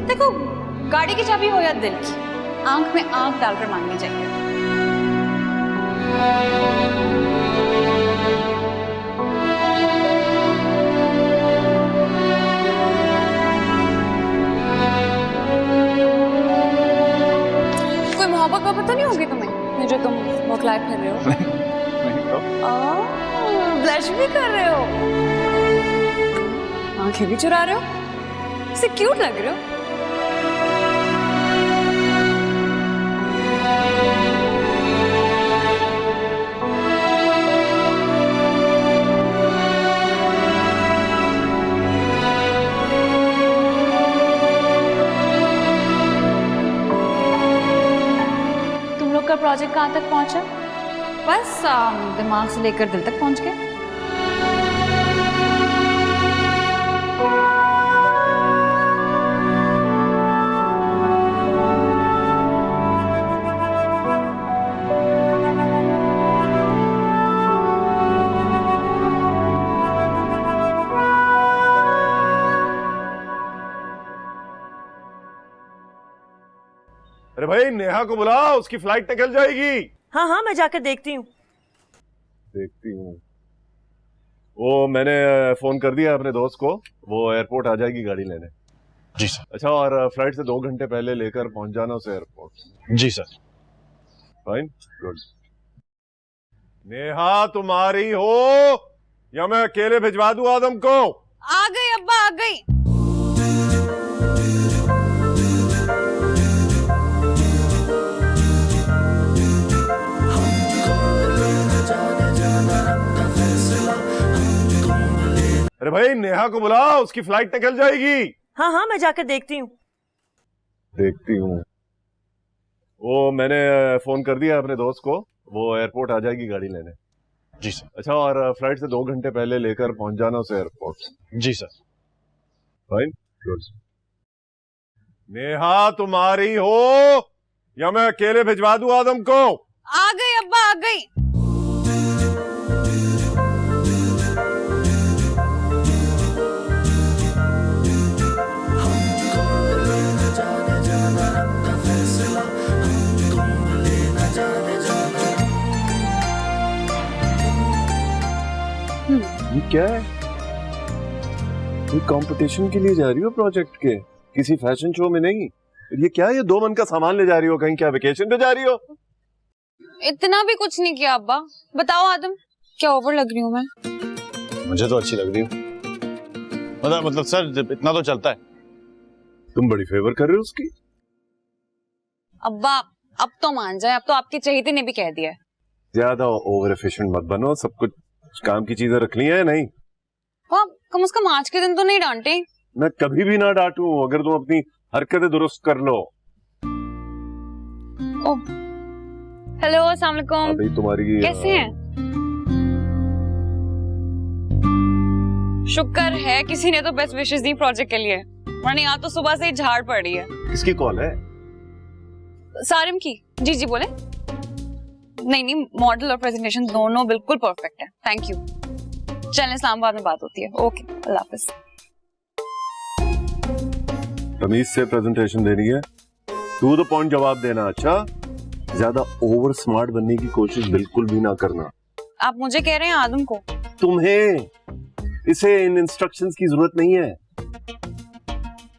देखो गाड़ी की चाबी हो या दिल की, आंख में आंख डालकर मांगनी चाहिए। कोई मोहब्बत तो नहीं होगी तुम्हें, ये जो तुम बौखलाए फिर रहे हो? ब्लश भी कर रहे हो, आंखें भी चुरा रहे हो, इससे क्यूट लग रहे हो। का प्रोजेक्ट कहाँ तक पहुंचा? बस दिमाग से लेकर दिल तक पहुंच गए। अरे भाई नेहा को बुलाओ, उसकी फ्लाइट निकल जाएगी। हाँ हाँ मैं जाकर देखती हूँ। देखती हूँ। वो मैंने फोन कर दिया अपने दोस्त को, वो एयरपोर्ट आ जाएगी गाड़ी लेने। जी सर। अच्छा, और फ्लाइट से 2 घंटे पहले लेकर पहुंच जाना उसे एयरपोर्ट। जी सर। Fine, good. नेहा तुम आ रही हो या मैं अकेले भिजवा दूं आदम को? आ गई अब्बा, आ गई। अरे भाई नेहा को बुलाओ, उसकी फ्लाइट निकल जाएगी। हाँ हाँ मैं जाकर देखती हूँ। देखती हूँ। वो मैंने फोन कर दिया अपने दोस्त को, वो एयरपोर्ट आ जाएगी गाड़ी लेने। जी सर। अच्छा, और फ्लाइट से 2 घंटे पहले लेकर पहुंच जाना उसे एयरपोर्ट। जी सर। Fine, good. नेहा तुम आ रही हो या मैं अकेले भिजवा दूं आदम को? आ गई अब्बा, आ गई। ये क्या है? ये कंपटीशन के लिए जा रही हो प्रोजेक्ट के, किसी फैशन शो में नहीं। ये क्या है? ये 2 मन का सामान ले जा रही हो कहीं? क्या वेकेशन पे जा रही हो? इतना भी कुछ नहीं किया अब्बा। बताओ आदम, क्या ओवर लग रही हूँ मैं? मुझे तो अच्छी लग रही हो। मतलब सर इतना तो चलता है। तुम बड़ी फेवर कर रहे हो उसकी। अब्बा अब तो मान जाए, अब तो आपके चहेते ने भी कह दिया है। ज्यादा ओवर एफिशिएंट मत बनो, सब कुछ काम की चीजें रख ली है नहीं? कम से कम आज के दिन तो नहीं डांटे। मैं कभी भी ना डांटूं अगर तुम अपनी हरकतें दुरुस्त कर लो। हेलो, अस्सलाम वालेकुम। अभी तुम्हारी कैसे हैं? शुक्र है किसी ने तो बेस्ट विशेस दी प्रोजेक्ट के लिए, वरना यहाँ तो सुबह से ही झाड़ पड़ रही है। किसकी कॉल है? सारिम की। जी जी बोले। नहीं नहीं, मॉडल और प्रेजेंटेशन दोनों बिल्कुल परफेक्ट है। Thank you. चलें, इस्लामाबाद में बात होती है। ओके, अल्लाह हाफिज। तमीज से प्रेजेंटेशन देनी है, टू द पॉइंट जवाब देना। अच्छा, ज्यादा ओवर स्मार्ट बनने की कोशिश बिल्कुल भी ना करना। आप मुझे कह रहे हैं आदम को? तुम्हें इसे इन इंस्ट्रक्शंस की जरूरत नहीं है।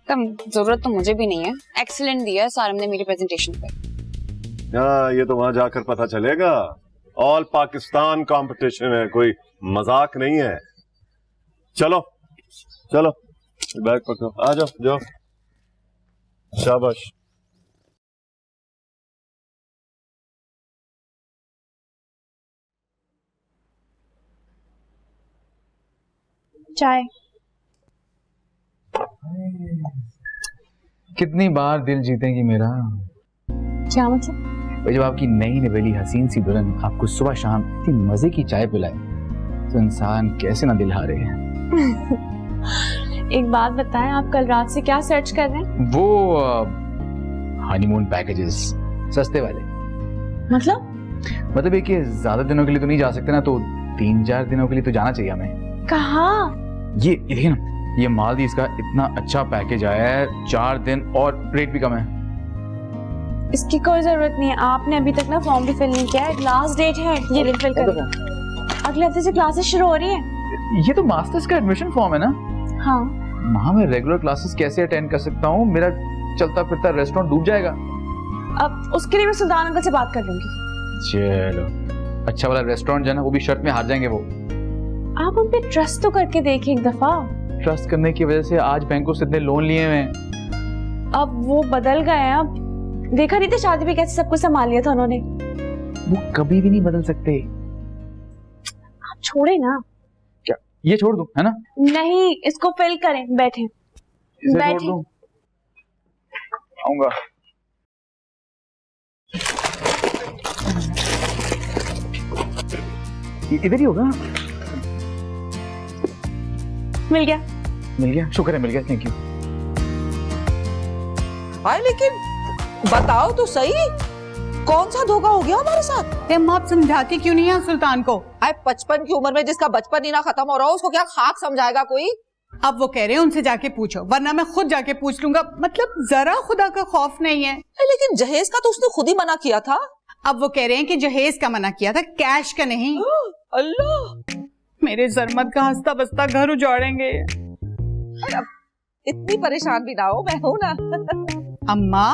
कम जरूरत तो मुझे भी नहीं है। एक्सीलेंट दिया है सारम ने मेरी प्रेजेंटेशन पे। हाँ, ये तो वहां जाकर पता चलेगा। ऑल पाकिस्तान कंपटीशन है, कोई मजाक नहीं है। चलो चलो, बैग पकड़ो, आ जाओ जाओ। शाबाश। चाय। कितनी बार दिल जीतेगी मेरा। क्या मतलब? जब आपकी नई नवेली हसीन सी दुल्हन आपको सुबह शाम इतनी मजे की चाय पिलाए तो इंसान कैसे ना दिल हारे। एक बात बताएं, आप कल रात से क्या सर्च कर रहे हैं? वो हनीमून पैकेजेस, सस्ते वाले। मतलब ये कि ज्यादा दिनों के लिए तो नहीं जा सकते ना, तो 3-4 दिनों के लिए तो जाना चाहिए हमें। कहाँ? ये देखिए ना, ये मालदीव्स का इतना अच्छा पैकेज आया है, 4 दिन और रेट भी कम है। इसकी कोई जरूरत नहीं है, आपने अभी तक ना फॉर्म भी फिल नहीं किया है। लास्ट डेट है, ये फिल कर। अगले हफ्ते से क्लासेस शुरू हो रही है। ये तो मास्टर्स का एडमिशन फॉर्म है ना? हाँ। वहाँ मैं रेगुलर क्लासेस कैसे अटेंड कर सकता हूँ? मेरा चलता फिरता रेस्टोरेंट डूब जाएगा। अब उसके लिए मैं सुल्तान अंकल से बात कर लूंगी। चलो, अच्छा वाला रेस्टोरेंट जो है ना, वो भी शर्त में हार जाएंगे वो। आप उन पे ट्रस्ट तो करके देखिए एक दफा। ट्रस्ट करने की वजह से आज बैंकों से इतने लोन लिए हुए हैं। अब वो बदल गए हैं। अब देखा नहीं था शादी पे कैसे सब कुछ संभाल लिया था उन्होंने। वो कभी भी नहीं बदल सकते। आप छोड़े ना। क्या ये छोड़ दूं, है ना? नहीं, इसको फिल करें। बैठे इसे छोड़ दूं? आऊंगा। इधर ही होगा। मिल गया, शुक्र है मिल गया, थैंक यू। हाय, लेकिन बताओ तो सही, कौन सा धोखा हो गया हमारे साथ? आप समझाती क्यों नहीं है सुल्तान को? 55 की उम्र में जिसका बचपन ही ना खत्म हो रहा हो, उसको क्या खाक समझाएगा कोई? अब वो कह रहे हैं उनसे जाके पूछो, वरना मैं खुद जाके पूछ लूंगा। मतलब जरा खुदा का खौफ नहीं है। लेकिन जहेज का तो उसने खुद ही मना किया था। अब वो कह रहे हैं कि जहेज का मना किया था, कैश का नहीं। अल्लाह, मेरे जरमत का हंसता बसता घर उजाड़ेंगे। इतनी परेशान भी ना हो, मैं हूं ना। अम्मा,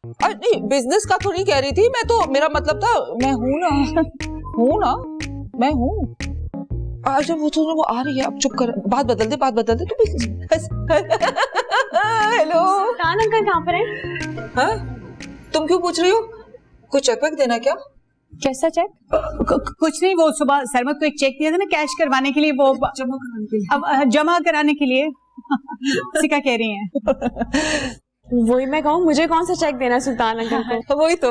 नहीं, बिजनेस का तो नहीं कह रही थी मैं तो, मेरा मतलब था मैं हूं ना, मैं हूं। जब वो आ रही है, अब चुप कर, बात बदल दे तू। हेलो, सुल्तान अंकल कहाँ पर है? हाँ, तुम क्यों पूछ रही हो? कुछ चेक देना क्या? कैसा चेक? कुछ नहीं, वो सुबह सरमत को एक चेक दिया था ना कैश करवाने के लिए, वो जमा कराने के लिए। अब जमा कराने के लिए उसी का कह रही हैं। वही मैं कहूँ, मुझे कौन सा चेक देना सुल्तान अंकल को? वही तो।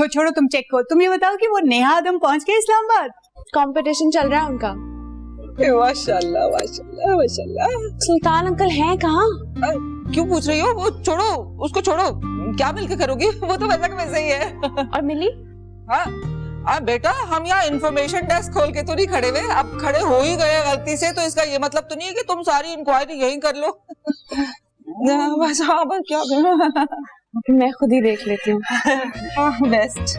छोड़ो तुम चेक को। तुम ये बताओ कि वो नेहा आदम पहुंच गए इस्लामाबाद? कंपटीशन चल रहा है उनका। माशाल्लाह माशाल्लाह माशाल्लाह। सुल्तान अंकल हैं कहाँ? क्यों पूछ रही हो? वो छोड़ो, उसको छोड़ो। क्या मिलके करोगी? वो तो वैसा का वैसा ही है। और मिली? हाँ बेटा, हम यहाँ इंफॉर्मेशन डेस्क खोल के तो नहीं खड़े हुए। अब खड़े हो ही गए गलती से, तो इसका ये मतलब तो नहीं है कि तुम सारी इंक्वायरी यहीं कर लो। बस हाँ, बस क्या मैं खुद ही देख लेती हूँ। बेस्ट।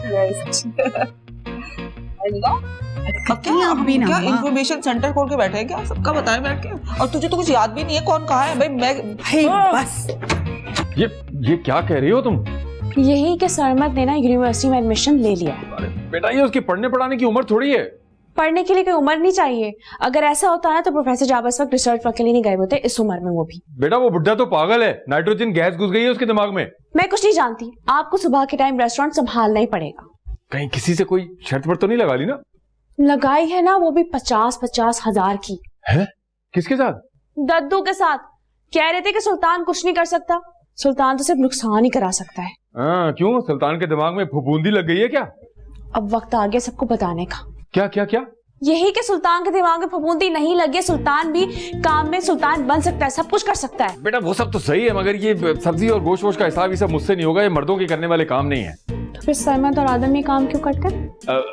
क्या इंफॉर्मेशन सेंटर खोल के बैठे हैं क्या? सबका बताएं बैठ के। और तुझे तो कुछ याद भी नहीं है कौन कहाँ है? भाई बस। ये क्या कह रही हो तुम? यही कि सरमत ने ना यूनिवर्सिटी में एडमिशन ले लिया है। अरे बेटा, ये उसकी पढ़ने पढ़ाने की उम्र थोड़ी है। पढ़ने के लिए कोई उम्र नहीं चाहिए। अगर ऐसा होता है तो प्रोफेसर जाबा इस वक्त रिसर्च वर्क के लिए नहीं गए होते, इस उम्र में वो भी। बेटा, वो बुड्ढा तो पागल है, नाइट्रोजन गैस घुस गई है उसके दिमाग में। मैं कुछ नहीं जानती, आपको सुबह के टाइम रेस्टोरेंट संभालना ही पड़ेगा। कहीं किसी से कोई शर्त पर तो नहीं लगा ली ना? लगाई है ना, वो भी 50-50 हजार की। है? किसके साथ? दद्दू के साथ। कह रहे थे कि सुल्तान कुछ नहीं कर सकता, सुल्तान तो सिर्फ नुकसान ही करा सकता है। क्यों? सुल्तान के दिमाग में फफूंदी लग गई है क्या? अब वक्त आ गया सबको बताने का। क्या क्या क्या? यही कि सुल्तान के दिमाग में फफूंदी नहीं लगी, सुल्तान भी काम में सुल्तान बन सकता है, सब कुछ कर सकता है। बेटा वो सब तो सही है, मगर ये सब्जी और गोश्त वोश का हिसाब ये सब मुझसे नहीं होगा, ये मर्दों के करने वाले काम नहीं है। फिर सरमत और आदम ये काम क्यों करते हैं?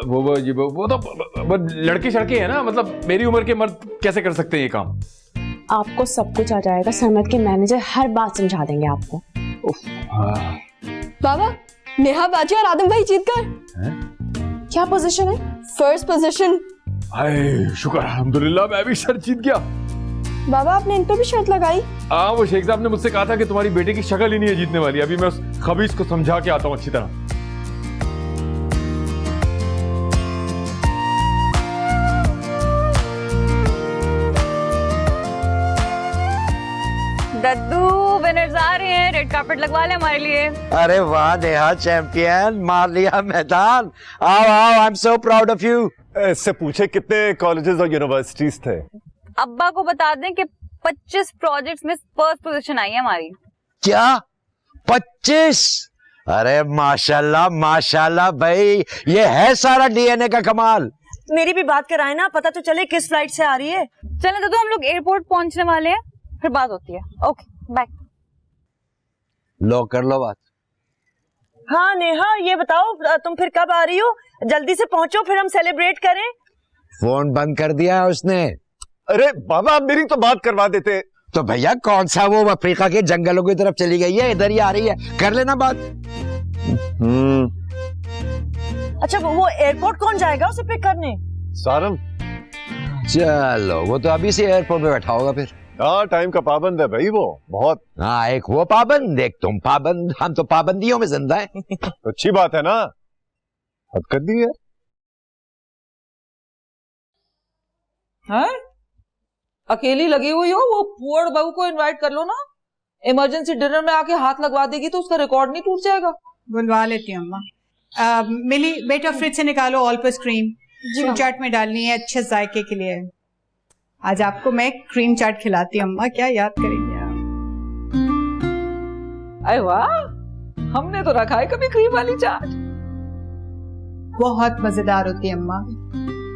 वो तो लड़की शड़की है ना, मतलब मेरी उम्र के मर्द कैसे कर सकते हैं ये काम? आपको सब कुछ आ जाएगा, सरमत के मैनेजर हर बात समझा देंगे आपको। बाबा, नेहा बाजी और आदम भाई जीत गए। क्या पोजीशन है? First position. हाय शुक्र अल्हम्दुलिल्लाह, मैं भी शर्त जीत गया। बाबा, आपने इन पे भी शर्त लगाई? हाँ, वो शेख साहब ने मुझसे कहा था कि तुम्हारी बेटे की शक्ल ही नहीं है जीतने वाली। अभी मैं उस खबीस को समझा के आता हूँ अच्छी तरह। दद्दू, विनर्स आ रहे हैं, रेड कार्पेट लगवा ले हमारे लिए। अरे वाह नेहा, चैंपियन, मार लिया मैदान। आओ आओ, I am so proud of you. इससे पूछे कितने कॉलेजेस और यूनिवर्सिटीज थे? अब्बा को बता दें कि 25 प्रोजेक्ट्स में फर्स्ट पोजीशन आई है हमारी। क्या 25? अरे माशाल्लाह माशाल्लाह भाई, ये है सारा डीएनए का कमाल। मेरी भी बात कराए ना, पता तो चले किस फ्लाइट से आ रही है। चलें दद्दू, हम लोग एयरपोर्ट पहुंचने वाले हैं, फिर बात होती है। Okay bye. लो कर लो बात। हाँ नेहा, ये बताओ तुम फिर कब आ रही हो? जल्दी से पहुंचो, फिर हम सेलिब्रेट करें। फोन बंद कर दिया है उसने। अरे बाबा, मेरी तो बात करवा देते। तो भैया कौन सा वो अफ्रीका के जंगलों की तरफ चली गई है, इधर ही आ रही है, कर लेना बात। अच्छा, वो एयरपोर्ट कौन जाएगा उसे पिक करने? सारम। चलो, वो तो अभी से एयरपोर्ट पे बैठा होगा फिर। हाँ, टाइम का पाबंद है भाई वो, बहुत। हाँ, एक वो पाबंद, एक तुम पाबंद, हम तो पाबंदियों में जिंदा है। तो अच्छी बात है ना, हद कर दी है। हैं? अकेली लगी हुई हो? वो पुअर बहू को इनवाइट कर लो ना, इमरजेंसी डिनर में आके हाथ लगवा देगी तो उसका रिकॉर्ड नहीं टूट जाएगा। बुलवा लेती हूँ अम्मा। मिली, बेटा फ्रिज से निकालो ऑल पर्पस क्रीम, फ्रूट चाट में डालनी है, अच्छे जायके के लिए। आज आपको मैं क्रीम चाट खिलाती हूँ अम्मा, क्या याद करेंगे आप? अरे वाह, हमने तो रखा है कभी क्रीम वाली चाट। बहुत मजेदार होती है अम्मा।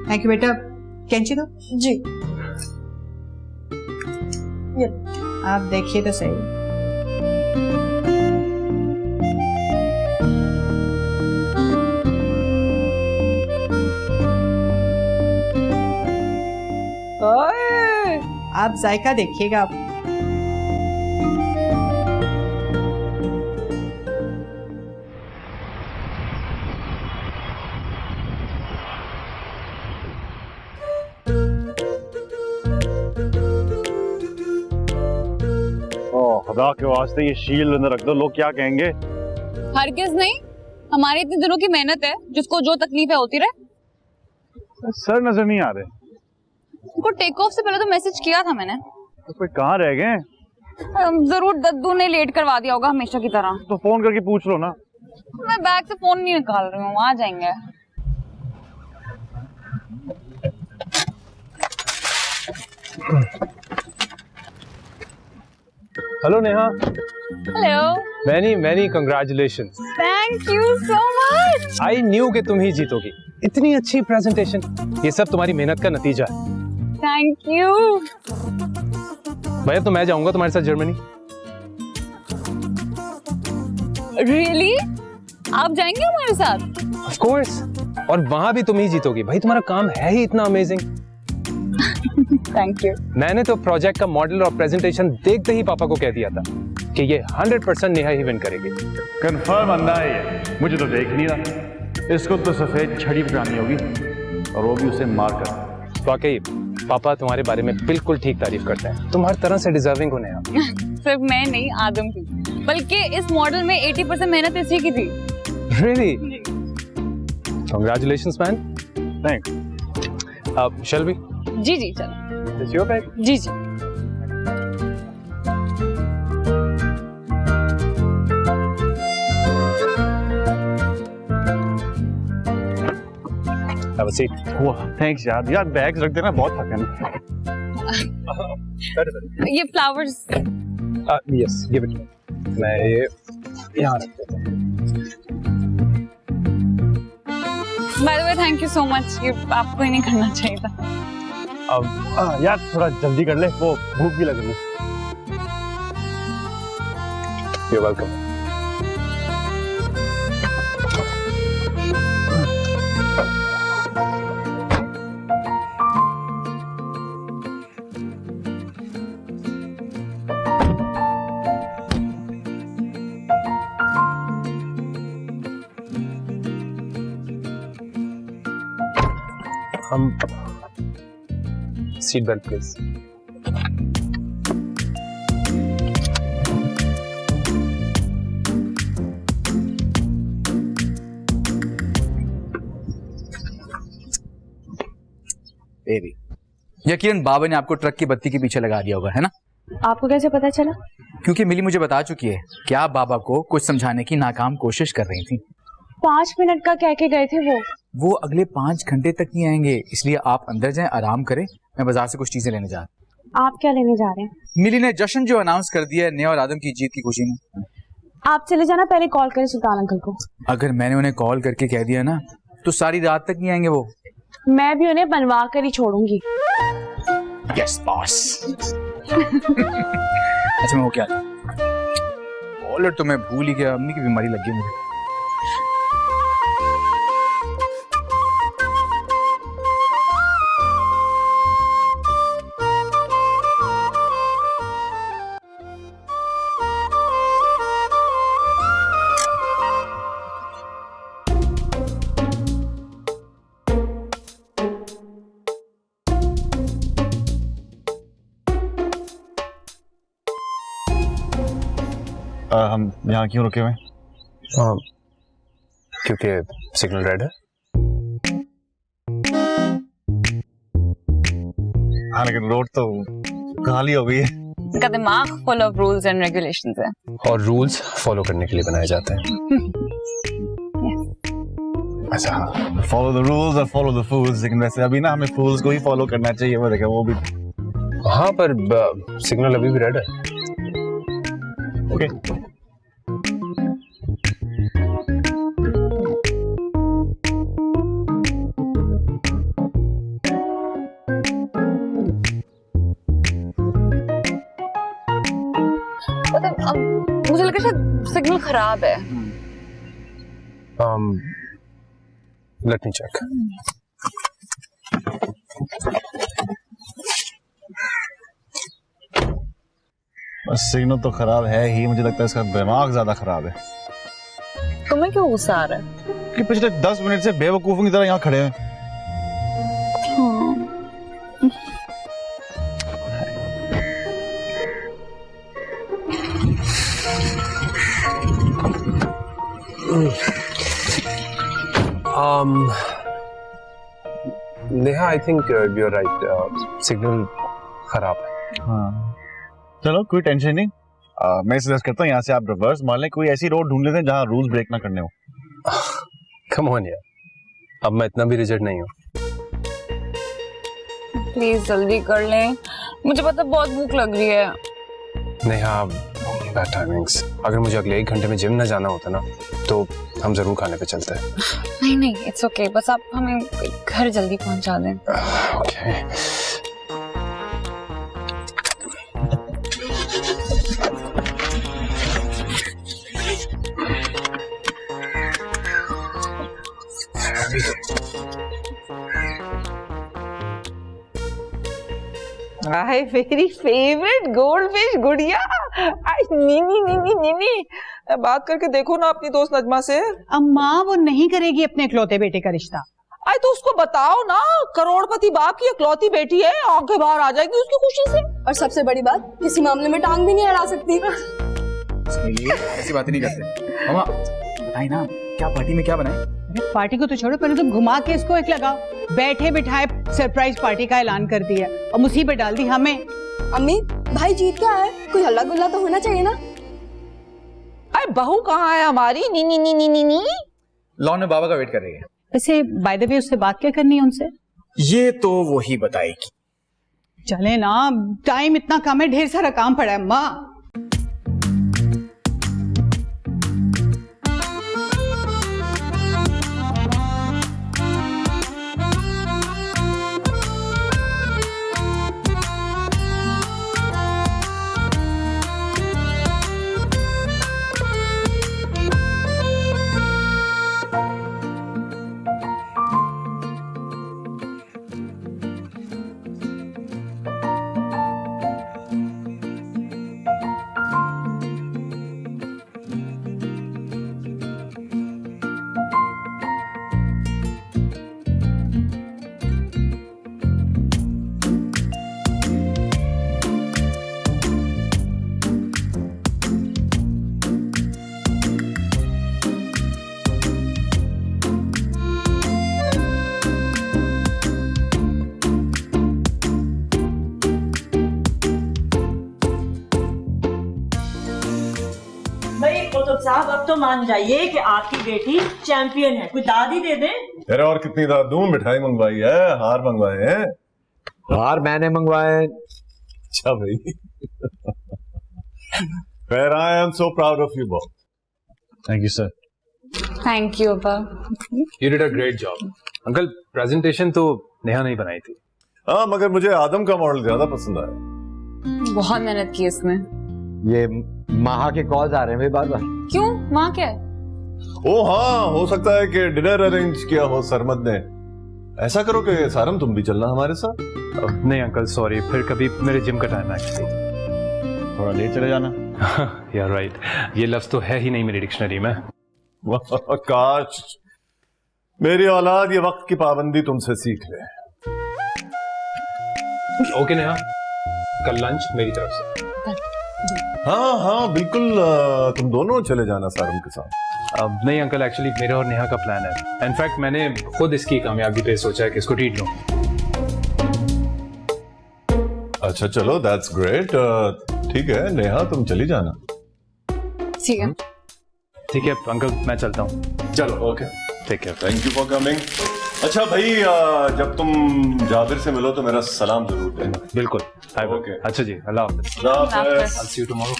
थैंक यू बेटा। कैंची दो जी। आप देखिए तो सही। आप जायका देखिएगा आप। खुदा के वास्ते ये शील्ड अंदर रख दो, लोग क्या कहेंगे? हरगिज नहीं, हमारे इतने दिनों की मेहनत है, जिसको जो तकलीफ है होती रहे। सर नजर नहीं आ रहे। उनको टेक ऑफ से पहले तो मैसेज किया था मैंने। तो कोई कहाँ रह गए? जरूर दद्दू ने लेट करवा दिया होगा हमेशा की तरह। तो फोन करके पूछ लो ना। मैं बैग से फोन नहीं निकाल रही हूँ, आ जाएंगे। Hello Neha. Hello. Many congratulations. Thank you so much. I knew कि तुम ही जीतोगी। इतनी अच्छी प्रेजेंटेशन, ये सब तुम्हारी मेहनत का नतीजा है। Thank you. भैया तो मैं जाऊंगा तुम्हारे साथ जर्मनी। रियली? आप जाएंगे हमारे साथ? ऑफ कोर्स, और वहां भी तुम ही जीतोगी भाई, तुम्हारा काम है ही इतना अमेजिंग। Thank you. मैंने तो प्रोजेक्ट का मॉडल और प्रेजेंटेशन देखते ही पापा को कह दिया था कि ये 100% नेहा ही विन करेगी। कंफर्म अंदा है ये, मुझे तो देख नहीं रहा। इसको तो सफेद छड़ी पकड़नी होगी और वो भी उसे मार कर। वाकई पापा तुम्हारे बारे में बिल्कुल ठीक तारीफ करते हैं, तुम हर तरह से डिजर्विंग हो नेहा। सिर्फ मैं नहीं, आदम की, बल्कि इस मॉडल में 80% मेहनत इसी की थी। Really? Congratulations, man. Thanks. Shall we? जी जी चलो। Is your bag? जी जी। Have a seat. थैंक्स यार बैग्स रख देना, बहुत थकन। ये flowers. Yes, give it to me. मैं ये यहाँ रख देता हूँ। By the way, thank you so much. ये आपको ही नहीं करना चाहिए था। अब यार थोड़ा जल्दी कर ले, वो भूख भी लग रही है। You're welcome. हम सीट बेल्ट प्लीज। बेबी, यकीनन बाबा ने आपको ट्रक की बत्ती के पीछे लगा दिया होगा, है ना? आपको कैसे पता चला? क्योंकि मिली मुझे बता चुकी है कि आप बाबा को कुछ समझाने की नाकाम कोशिश कर रही थी। 5 मिनट का कह के गए थे वो अगले 5 घंटे तक नहीं आएंगे, इसलिए आप अंदर जाएं, आराम करें। मैं बाजार से कुछ चीजें लेने जा रहा हूं। आप क्या लेने जा रहे हैं? मिली ने जश्न जो अनाउंस कर दिया है नेहा और आदम की जीत की खुशी में। आप चले जाना, पहले कॉल करें सुल्तान अंकल को। अगर मैंने उन्हें कॉल करके कह दिया ना तो सारी रात तक नहीं आएंगे वो। मैं भी उन्हें बनवा कर ही छोड़ूंगी। Yes boss. अच्छा मैं वो क्या कॉलर तो मैं भूल ही गया, अम्मी की बीमारी लग गई मुझे। हम यहाँ क्यों रुके हुए? क्योंकि सिग्नल रेड है। हाँ लेकिन रोड तो खाली हो गई है। इनका दिमाग full of rules and regulations है। और रूल्स फॉलो करने के लिए बनाए जाते हैं। अच्छा हाँ, फॉलो द रूल्स और फॉलो द फूल्स, लेकिन वैसे अभी ना हमें फूल्स को ही फॉलो करना चाहिए। वो देखे वो भी। हाँ पर सिग्नल अभी भी रेड है। ओके मुझे लगा शायद सिग्नल खराब है। Let me check. बस सिग्नल तो खराब है ही, मुझे लगता है इसका दिमाग ज्यादा खराब है। तुम्हें क्यों गुस्सा आ रहा है? कि पिछले 10 मिनट से बेवकूफों की तरह यहाँ खड़े हैं। Neha I think you are right, signal खराब है। हाँ चलो कोई टेंशन नहीं। मैं सजेस्ट करता हूँ यहाँ से आप रिवर्स मार लें, कोई ऐसी रोड ढूंढ लेते हैं जहाँ रूल्स ब्रेक ना करने हो। कम ऑन यार, अब मैं इतना भी रिजिड नहीं हूँ। प्लीज जल्दी कर लें, मुझे पता बहुत भूख लग रही है। नेहा बैड टाइमिंग्स, अगर मुझे अगले 1 घंटे में जिम ना जाना होता ना तो हम जरूर खाने पे चलते हैं। नहीं नहीं इट्स ओके, बस आप हमें घर जल्दी पहुंचा दें। Okay My very favorite goldfish गुड़िया। नीनी नीनी नीनी, बात करके देखो ना अपनी दोस्त नजमा से। अम्मा वो नहीं करेगी अपने इकलौते बेटे का रिश्ता। अरे तो उसको बताओ ना, करोड़पति बाप की इकलौती बेटी है, आंखें बाहर आ जाएगी उसकी खुशी से। और सबसे बड़ी बात, किसी मामले में टांग भी नहीं अड़ा सकती। ऐसी बातें नहीं करते। मामा बताइए ना, क्या पार्टी में क्या बनाए? अरे पार्टी को तो छोड़ो, पहले तो घुमा के इसको एक लगाओ। बैठे बिठाए सरप्राइज पार्टी का ऐलान कर दिया और मुसीबत डाल दी हमें। अम्मी भाई जीत क्या है, कोई हल्ला गुल्ला तो होना चाहिए ना। अरे बहू कहाँ है हमारी? नी नी नी नी नी नी। लॉन में बाबा का वेट कर रही है। वैसे बाय द वे उससे बात क्या करनी है उनसे? ये तो वही बताएगी। चले ना, टाइम इतना कम है, ढेर सारा काम पड़ा है अम्मा। अब तो मान जाइए कि आपकी बेटी चैंपियन है। कोई दाद ही दे दे। अरे और कितनी दाद दूं? मिठाई मंगवाई है, हार मंगवाए हैं। हार मैंने मंगवाए। अच्छा भाई। Fair, I am so proud of you both. Thank you, sir. Thank you अब्बा। You did a great job. Uncle presentation तो नेहा ने ही बनाई थी। हाँ, मगर मुझे आदम का मॉडल ज्यादा पसंद आया। बहुत मेहनत की इसमें। ये माहा के कॉल्स आ रहे हैं बार बार। क्यों, वहाँ क्या है? ओ हाँ, हो सकता है कि डिनर अरेंज किया हो सरमद ने। ऐसा करो कि सारम तुम भी चलना हमारे साथ। नहीं अंकल सॉरी, फिर कभी मेरे जिम का टाइम है एक्चुअली। थोड़ा लेट चले जाना। यार राइट, ये लफ्ज तो है ही नहीं मेरी डिक्शनरी में। काश मेरी औलाद ये वक्त की पाबंदी तुमसे सीख ले। ओके नेहा, कल लंच मेरी तरफ से। हाँ हाँ बिल्कुल, तुम दोनों चले जाना सारम के साथ। अब नहीं अंकल, एक्चुअली मेरा और नेहा का प्लान है। इनफैक्ट मैंने खुद इसकी कामयाबी पे सोचा है कि इसको ट्रीट लूं। अच्छा चलो, दैट्स ग्रेट। ठीक है नेहा, तुम चली जाना। ठीक है। ठीक है अंकल, मैं चलता हूँ। चलो okay, take care. Thank you for coming. अच्छा भाई, जब तुम जाबिर से मिलो तो मेरा सलाम जरूर देना। बिल्कुल। ओके। अच्छा जी, अल्लाह हाफिज़। अल्लाह हाफिज़। I'll see you tomorrow.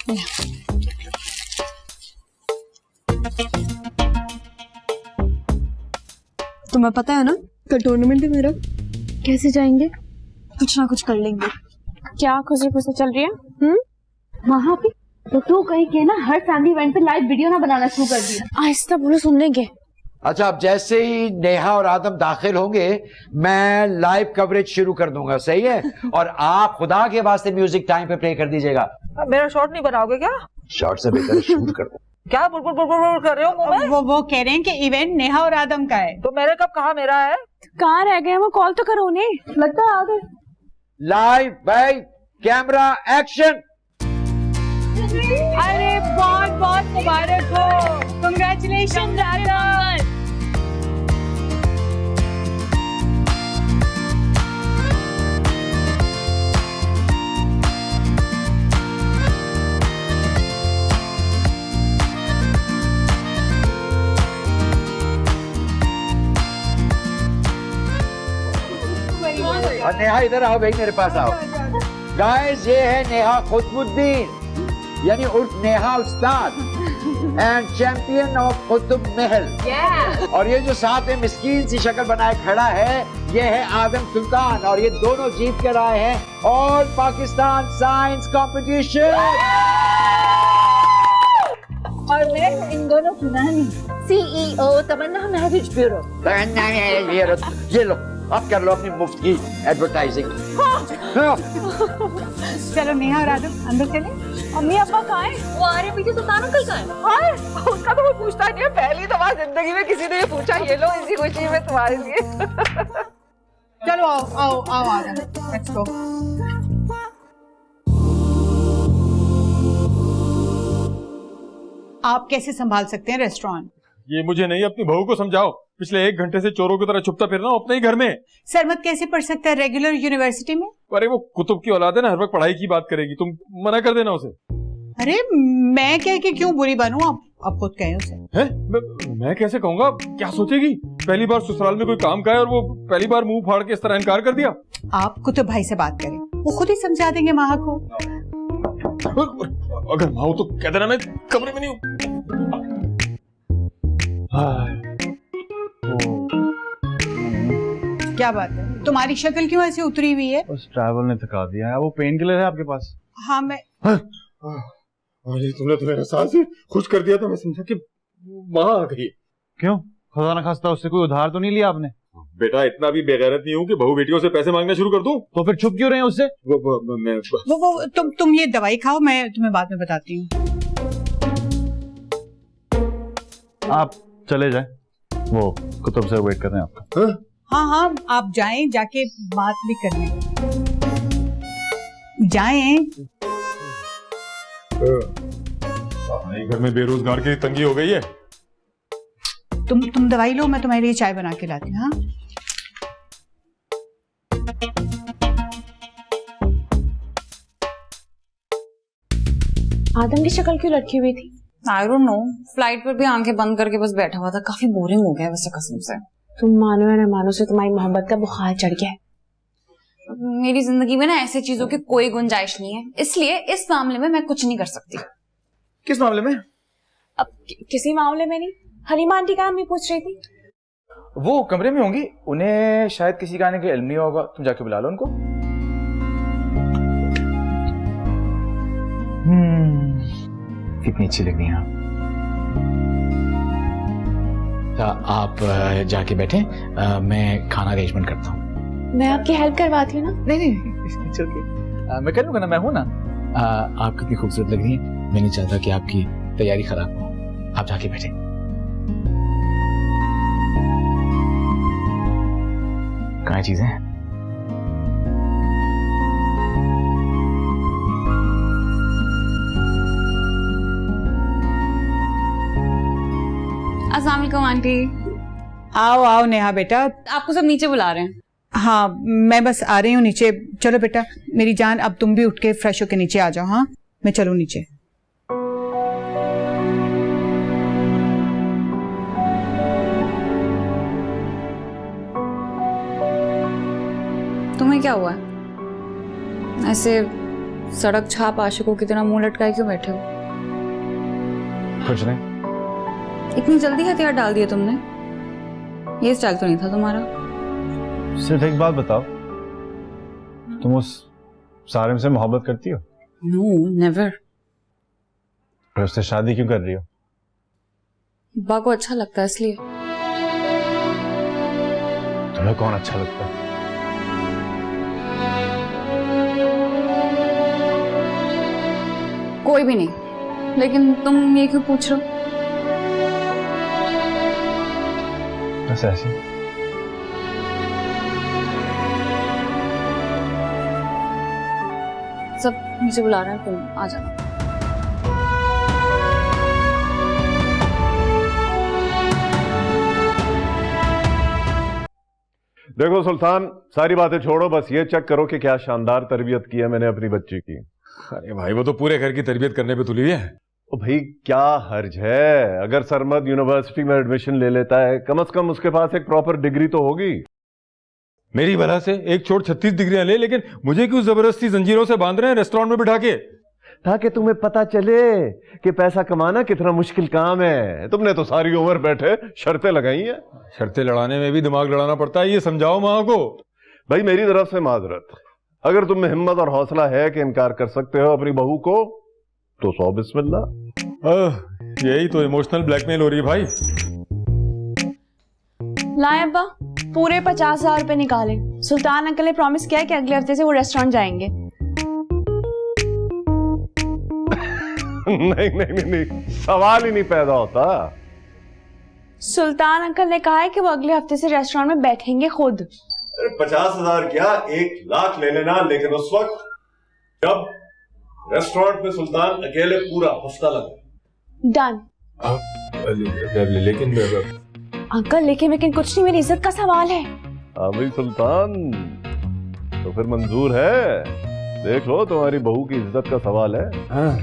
तुम्हें पता है ना कल टूर्नामेंट है मेरा। कैसे जाएंगे? कुछ ना कुछ कर लेंगे। क्या खुशी खुशी चल रही है? वहाँ पे तो तू कहीं के ना हर फैमिली इवेंट पे लाइव वीडियो ना बनाना शुरू कर दिया। आहिस्ता बोलो, सुन लेंगे। अच्छा, अब जैसे ही नेहा और आदम दाखिल होंगे मैं लाइव कवरेज शुरू कर दूंगा, सही है? और आप खुदा के वास्ते म्यूजिक टाइम पे प्ले कर दीजिएगा। मेरा शॉट नहीं बनाओगे क्या? शॉट से बेहतर शूट कर दो। क्या बुलबुल बुलबुल कर रहे हो मुंह में? वो कह रहे हैं कि इवेंट नेहा और आदम का है। तो मेरे कब कहा मेरा है? कहाँ रह गए? वो कॉल तो करो उन्हें। लगता है आ गए। लाइव भाई, कैमरा एक्शन। अरे बहुत बहुत मुबारक हो। कंग्रेचुलेशन आदम। और नेहा इधर आओ भाई, मेरे पास आओ। गाइस, ये है नेहा खुतबुद्दीन, यानी उर्फ नेहा उस्ताद एंड चैंपियन ऑफ कुतुब महल। और ये जो साथ में मिस्कीन सी शक्ल बनाए खड़ा है, ये है आदम सुल्तान। और ये दोनों जीत कर आए हैं ऑल पाकिस्तान साइंस कंपटीशन। और मैं इन दोनों की नानी CEO तमन्ना मैरिज ब्यूरो। ये लो, अब कर लो अपनी मुफ्त की एडवर्टाइजिंग। चलो नेहा और आदम अंदर चले। अम्मी अब्बा कहाँ हैं? वो आ रहे पीछे। सुल्तान अंकल कहाँ हैं? हाँ, उसका तो कोई पूछता नहीं है। पहली दफा जिंदगी में किसी ने ये पूछा। ये लो, इसी खुशी में तुम्हारे लिए। चलो आओ आओ आओ आदम, लेट्स गो। आप कैसे संभाल सकते हैं रेस्टोरेंट? ये मुझे नहीं, अपनी बहू को समझाओ। पिछले 1 घंटे से चोरों की तरह छुपता फिर रहा हूं अपने ही घर में। सरमत कैसे पढ़ सकता है रेगुलर यूनिवर्सिटी में? अरे वो कुतुब की औलाद है ना, हर वक्त पढ़ाई की बात करेगी। तुम मना कर देना उसे। अरे मैं कह के क्यों बुरी बनूं? आप खुद कहें उसे। हैं? मैं कैसे कहूंगा? क्या सोचेगी? पहली बार ससुराल में कोई काम का है और वो पहली बार मुंह फाड़ के इस तरह इनकार कर दिया। आप कुतुब भाई से बात करें, वो खुद ही समझा देंगे माहा को। अगर माँ हो तो कह देना मैं कमरे में नहीं हूँ। क्या बात है, तुम्हारी शक्ल क्यों ऐसे उतरी हुई है? बस ट्रैवल ने थका दिया है। वो पेन किलर है आपके पास? हाँ मैं अरे तुमने तो मेरा सांस ही खुश कर दिया था। मैं समझा कि माँ आ गई। क्यों? खुदा ना खास्ता उससे कोई उधार तो नहीं लिया आपने? बेटा इतना भी बेगैरत नहीं हूँ कि बहू बेटियों से पैसे मांगना शुरू कर दूं। तो फिर छुप क्यों रहे हैं उससे? तुम ये दवाई खाओ, मैं तुम्हें बाद में बताती हूँ। आप चले जाएं, वो कुतुब से वेट कर रहे हैं आपका। हाँ हाँ, आप जाएं, जाके बात भी कर लें। जाएं। घर में बेरोजगार की तंगी हो गई है। तुम दवाई लो, मैं तुम्हारे लिए चाय बना के लाती हूँ। हाँ आदम की शक्ल क्यों लटकी हुई थी? आई डोंट नो, फ्लाइट पर भी आंखें बंद करके बस बैठा हुआ था, काफी बोरिंग हो गया वैसे कसम से। तुम मानो या ना मानो से तुम्हारी मोहब्बत का बुखार चढ़ गया है। मेरी जिंदगी में ना ऐसी चीजों की कोई गुंजाइश नहीं है, इसलिए इस मामले में मैं कुछ नहीं कर सकती। किस मामले में? अब किसी मामले में नहीं, हलीमा आंटी का अम्मी पूछ रही थी। वो कमरे में होंगी, उन्हें शायद किसी गाने का इल्म नहीं होगा, तुम जाके बुला लो उनको। कितनी अच्छी लग रही हैं आप। जाके बैठे, मैं खाना अरेंजमेंट करता हूँ। मैं आपकी हेल्प करवाती हूँ ना। नहीं it's okay. मैं कर लूंगा ना, मैं हूं ना। आप कितनी खूबसूरत लग रही हैं, मैं नहीं चाहता कि आपकी तैयारी खराब हो। आप जाके बैठे। कहाँ चीजें हैं? अस्सलाम वालेकुम आंटी। आओ आओ नेहा बेटा। आपको सब नीचे बुला रहे हैं। हाँ मैं बस आ रही हूँ नीचे। चलो बेटा मेरी जान, अब तुम भी उठ के फ्रेश होके नीचे आ जाओ। हाँ मैं चलूँ नीचे। तुम्हें क्या हुआ? ऐसे सड़क छाप आशिकों की तरह मुंह लटकाए क्यों बैठे हो? कुछ नहीं। इतनी जल्दी हथियार डाल दिए तुमने? ये स्टाइल तो नहीं था तुम्हारा। सिर्फ एक बात बताओ, तुम उस सारिम से मोहब्बत करती हो? No never. फिर उससे शादी क्यों कर रही हो? अब्बा को अच्छा लगता है इसलिए। तुम्हें कौन अच्छा लगता है? कोई भी नहीं, लेकिन तुम ये क्यों पूछ रहे हो? बस ऐसे। सब नीचे बुला रहे हैं, तुम आ जाना। देखो सुल्तान, सारी बातें छोड़ो, बस ये चेक करो कि क्या शानदार तरबियत की है मैंने अपनी बच्ची की। अरे भाई वो तो पूरे घर की तरबियत करने पे तुली हुई है। ओ भाई क्या हर्ज है, अगर सरमद यूनिवर्सिटी में एडमिशन ले लेता है, कम से कम उसके पास एक प्रॉपर डिग्री तो होगी। मेरी भला से एक छोड़ 36 डिग्रियां ले, लेकिन मुझे क्यों जबरदस्ती जंजीरों से बांध रहे हैं रेस्टोरेंट में बिठा के? ताकि तुम्हें पता चले कि पैसा कमाना कितना मुश्किल काम है। तुमने तो सारी उम्र बैठे शर्तें लगाई हैं। शर्तें लड़ाने में भी दिमाग लड़ाना पड़ता है, ये समझाओ माँ को। भाई मेरी तरफ से माजरत, अगर तुम में हिम्मत और हौसला है कि इनकार कर सकते हो अपनी बहू को, तो 100 बिस्मिल्लाह। यही तो इमोशनल ब्लैकमेल हो रही है भाई। लाए अब्बा, पूरे 50,000 रुपए निकाले। सुल्तान अंकल ने प्रॉमिस किया है कि अगले हफ्ते से वो रेस्टोरेंट जाएंगे। नहीं, सवाल ही नहीं पैदा होता। सुल्तान अंकल ने कहा है कि वो अगले हफ्ते से रेस्टोरेंट में बैठेंगे खुद। 50,000 क्या 1 लाख ले लेना, लेकिन उस वक्त जब रेस्टोरेंट में सुल्तान अकेले पूरा हफ्ता लगा। डन। लेकिन अंकल लेकिन कुछ नहीं, मेरी इज्जत का सवाल है। हाँ भाई सुल्तान, तो फिर मंजूर है। देख लो, तुम्हारी बहू की इज्जत का सवाल है। हाँ,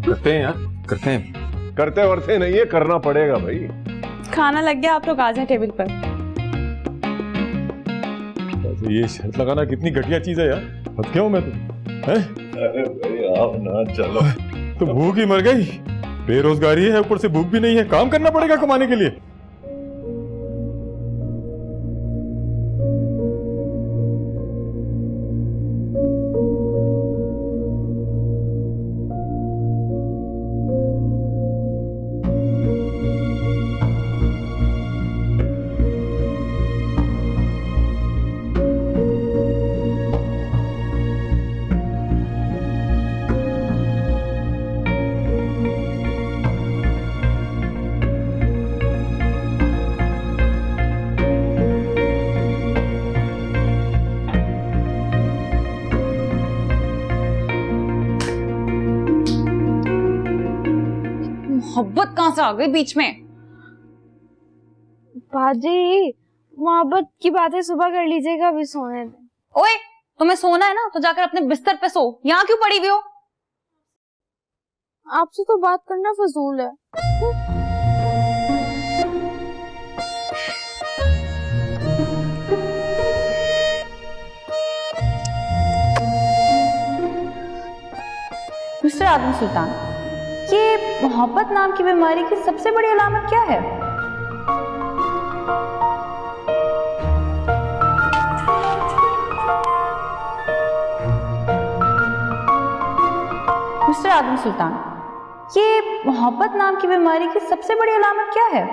करते हैं यार, करते हैं। करते वरते नहीं है, करना पड़ेगा भाई। खाना लग गया, आप लोग आ जाए टेबल पर। तो ये शर्त लगाना कितनी घटिया चीज है यार। अब क्यों मैं तो हैं? अरे भाई आप ना चलो। तो भूख ही मर गई, बेरोजगारी है, ऊपर से भूख भी नहीं है, काम करना पड़ेगा कमाने के लिए। मोहब्बत कहां से आ गई बीच में? बाजी मोहब्बत की बातें सुबह कर लीजिएगा, अभी सोने दें। ओए, तुम्हें सोना है ना तो जाकर अपने बिस्तर पे सो, यहाँ क्यों पड़ी हुई हो? आपसे तो बात करना फजूल है। मिस्टर आदम सुल्तान, ये मोहब्बत नाम की बीमारी की सबसे बड़ी अलामत क्या है? मिस्टर आदम सुल्तान, ये मोहब्बत नाम की बीमारी की सबसे बड़ी अलामत क्या है?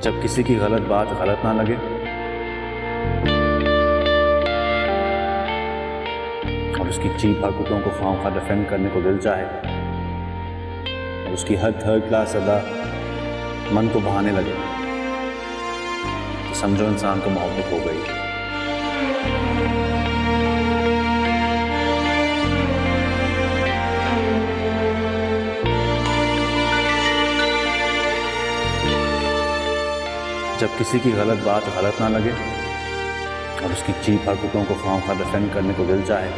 जब किसी की गलत बात गलत ना लगे और उसकी चीप हरकतों को खामखा डिफेंड करने को दिल चाहे और उसकी हर थर्ड क्लास अदा मन को बहाने लगे तो समझो इंसान को मोहब्बत हो गई। जब किसी की गलत बात गलत ना लगे और उसकी चीप हरकतों को खामखा डिफेंड करने को दिल चाहे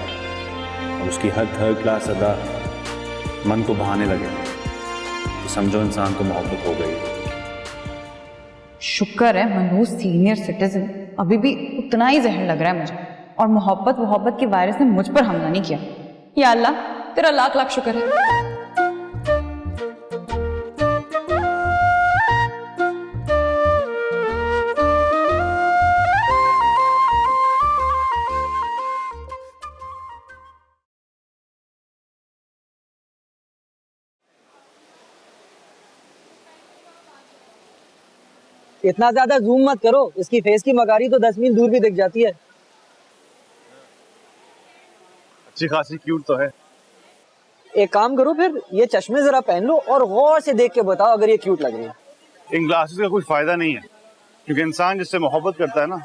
और उसकी हर थर्ड क्लास अदा मन को बहाने लगे तो समझो इंसान को मोहब्बत हो गई। शुक्र है मनू सीनियर सिटीजन अभी भी उतना ही जहर लग रहा है मुझे, और मोहब्बत के वायरस ने मुझ पर हमला नहीं किया। या अल्लाह तेरा लाख लाख शुक्र है। इतना ज्यादा जूम मत करो, इसकी फेस की मकारी तो 10 मील दूर भी दिख जाती है। अच्छी खासी क्यूट तो है। एक काम करो फिर, ये चश्मे जरा पहन लो और गौर से देख के बताओ अगर ये क्यूट लग रही है। इन ग्लासेस का कोई फायदा नहीं है, क्योंकि इंसान जिससे मोहब्बत करता है ना,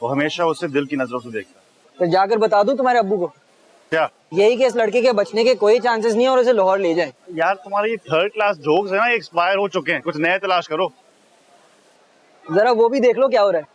वो हमेशा उससे दिल की नजरों से देखता है। फिर जाकर बता दूं तुम्हारे अब्बू को क्या यही कि इस लड़के के बचने के कोई चांसेस नहीं है और उसे लाहौर ले जाए? यार तुम्हारे ये थर्ड क्लास जोक्स है ना, एक्सपायर हो चुके हैं, कुछ नए तलाश करो। जरा वो भी देख लो क्या हो रहा है।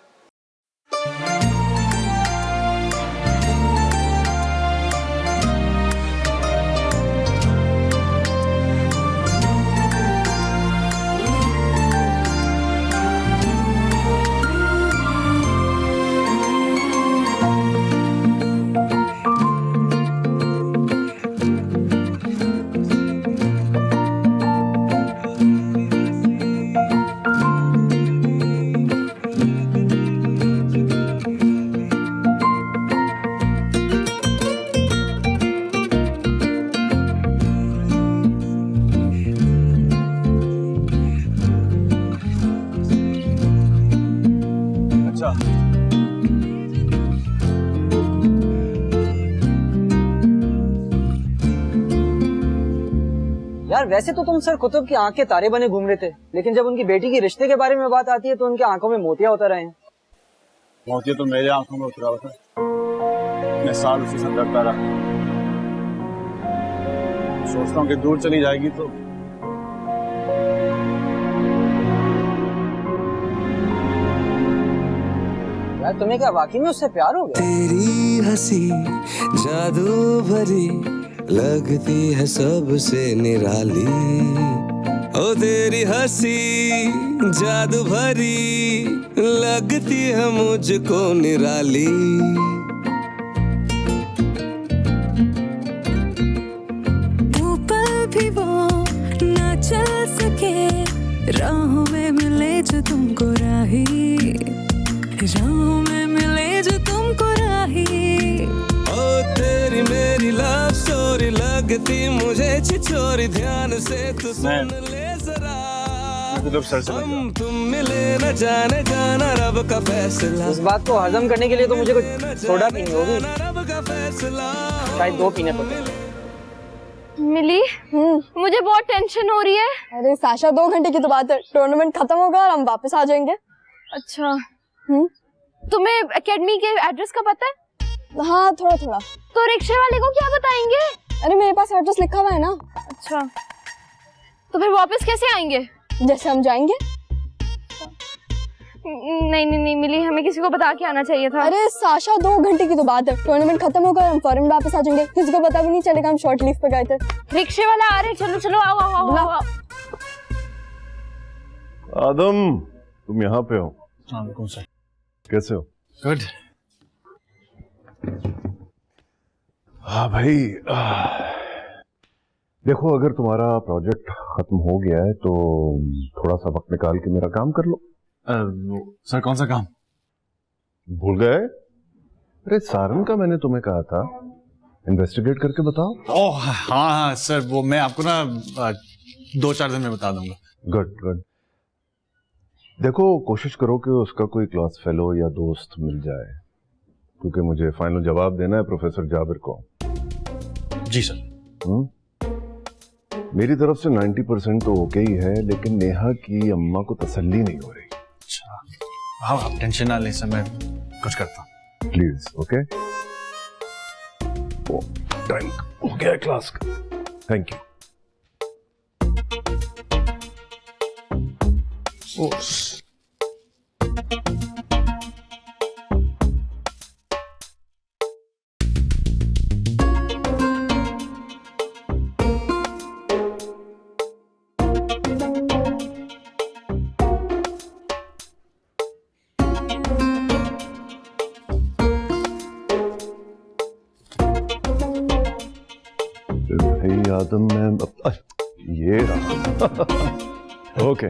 यार वैसे तो तुम सर कुतुब की आंख के तारे बने घूम रहे थे, लेकिन जब उनकी बेटी की रिश्ते के बारे में बात आती है तो उनकी आंखों में मोतिया उतर रहे हैं। मोतिया तो मेरे आंखों में उतरा हुआ था, मैं साल उसी से डरता रहा। सोचता हूँ कि दूर चली जाएगी तो यार तुम्हें क्या वाकई में उससे प्यार हो गया? तेरी हंसी जादू भरी लगती है सबसे निराली, ओ तेरी हंसी जादू भरी लगती है मुझको निराली। ऊपर भी वो ना चल सके, राहों में मिले जो तुमको राही, राहों में मिले जो तुमको राही। ओ तेरी मेरी लव स्टोरी लगती मुझे छिछोरी, ध्यान से तू सुन ले जरा, हम तुम मिले न जाने जाना रब का फैसला। इस बात को हजम करने के लिए तो मुझे कुछ सोडा पीनी होगी, शायद 2 पीने पड़े। मिली, मुझे बहुत टेंशन हो रही है। अरे साशा 2 घंटे की तो बात है, टूर्नामेंट खत्म होगा और हम वापस आ जाएंगे। अच्छा, तुम्हें एकेडमी के एड्रेस का पता है? हाँ थोड़ा थोड़ा। तो रिक्शे वाले को क्या बताएंगे? अरे मेरे पास एड्रेस लिखा हुआ है ना। अच्छा, तो फिर वापस कैसे आएंगे? जैसे हम जाएंगे। नहीं नहीं नहीं मिली, हमें किसी को बता के आना चाहिए था। अरे साशा 2 घंटे की तो बात है, टूर्नामेंट खत्म होगा हम फौरन वापस आ जाएंगे, किसी को पता भी नहीं चलेगा हम शॉर्ट लीव पे गए थे। रिक्शे वाला आ रहे, चलो चलो आओ आओ आओ, आओ। आदम तुम यहाँ पे हो? कौन सा? कैसे हो? गुड। हाँ भाई, देखो अगर तुम्हारा प्रोजेक्ट खत्म हो गया है तो थोड़ा सा वक्त निकाल के मेरा काम कर लो। सर कौन सा काम? भूल गए? अरे सारन का मैंने तुम्हें कहा था, इन्वेस्टिगेट करके बताओ। ओह हाँ हाँ सर, वो मैं आपको ना 2-4 दिन में बता दूंगा। Good good. देखो कोशिश करो कि उसका कोई क्लास फेलो या दोस्त मिल जाए, क्योंकि मुझे फाइनल जवाब देना है प्रोफेसर जाबिर को। जी सर। मेरी तरफ से 90% तो ओके ही है, लेकिन नेहा की अम्मा को तसल्ली नहीं हो रही। अच्छा हाँ, आप टेंशन ना लें सर, मैं कुछ करता हूँ। Please okay. ओ टाइम हो गया क्लास का। Thank you. आदम मैं ये रहा। ओके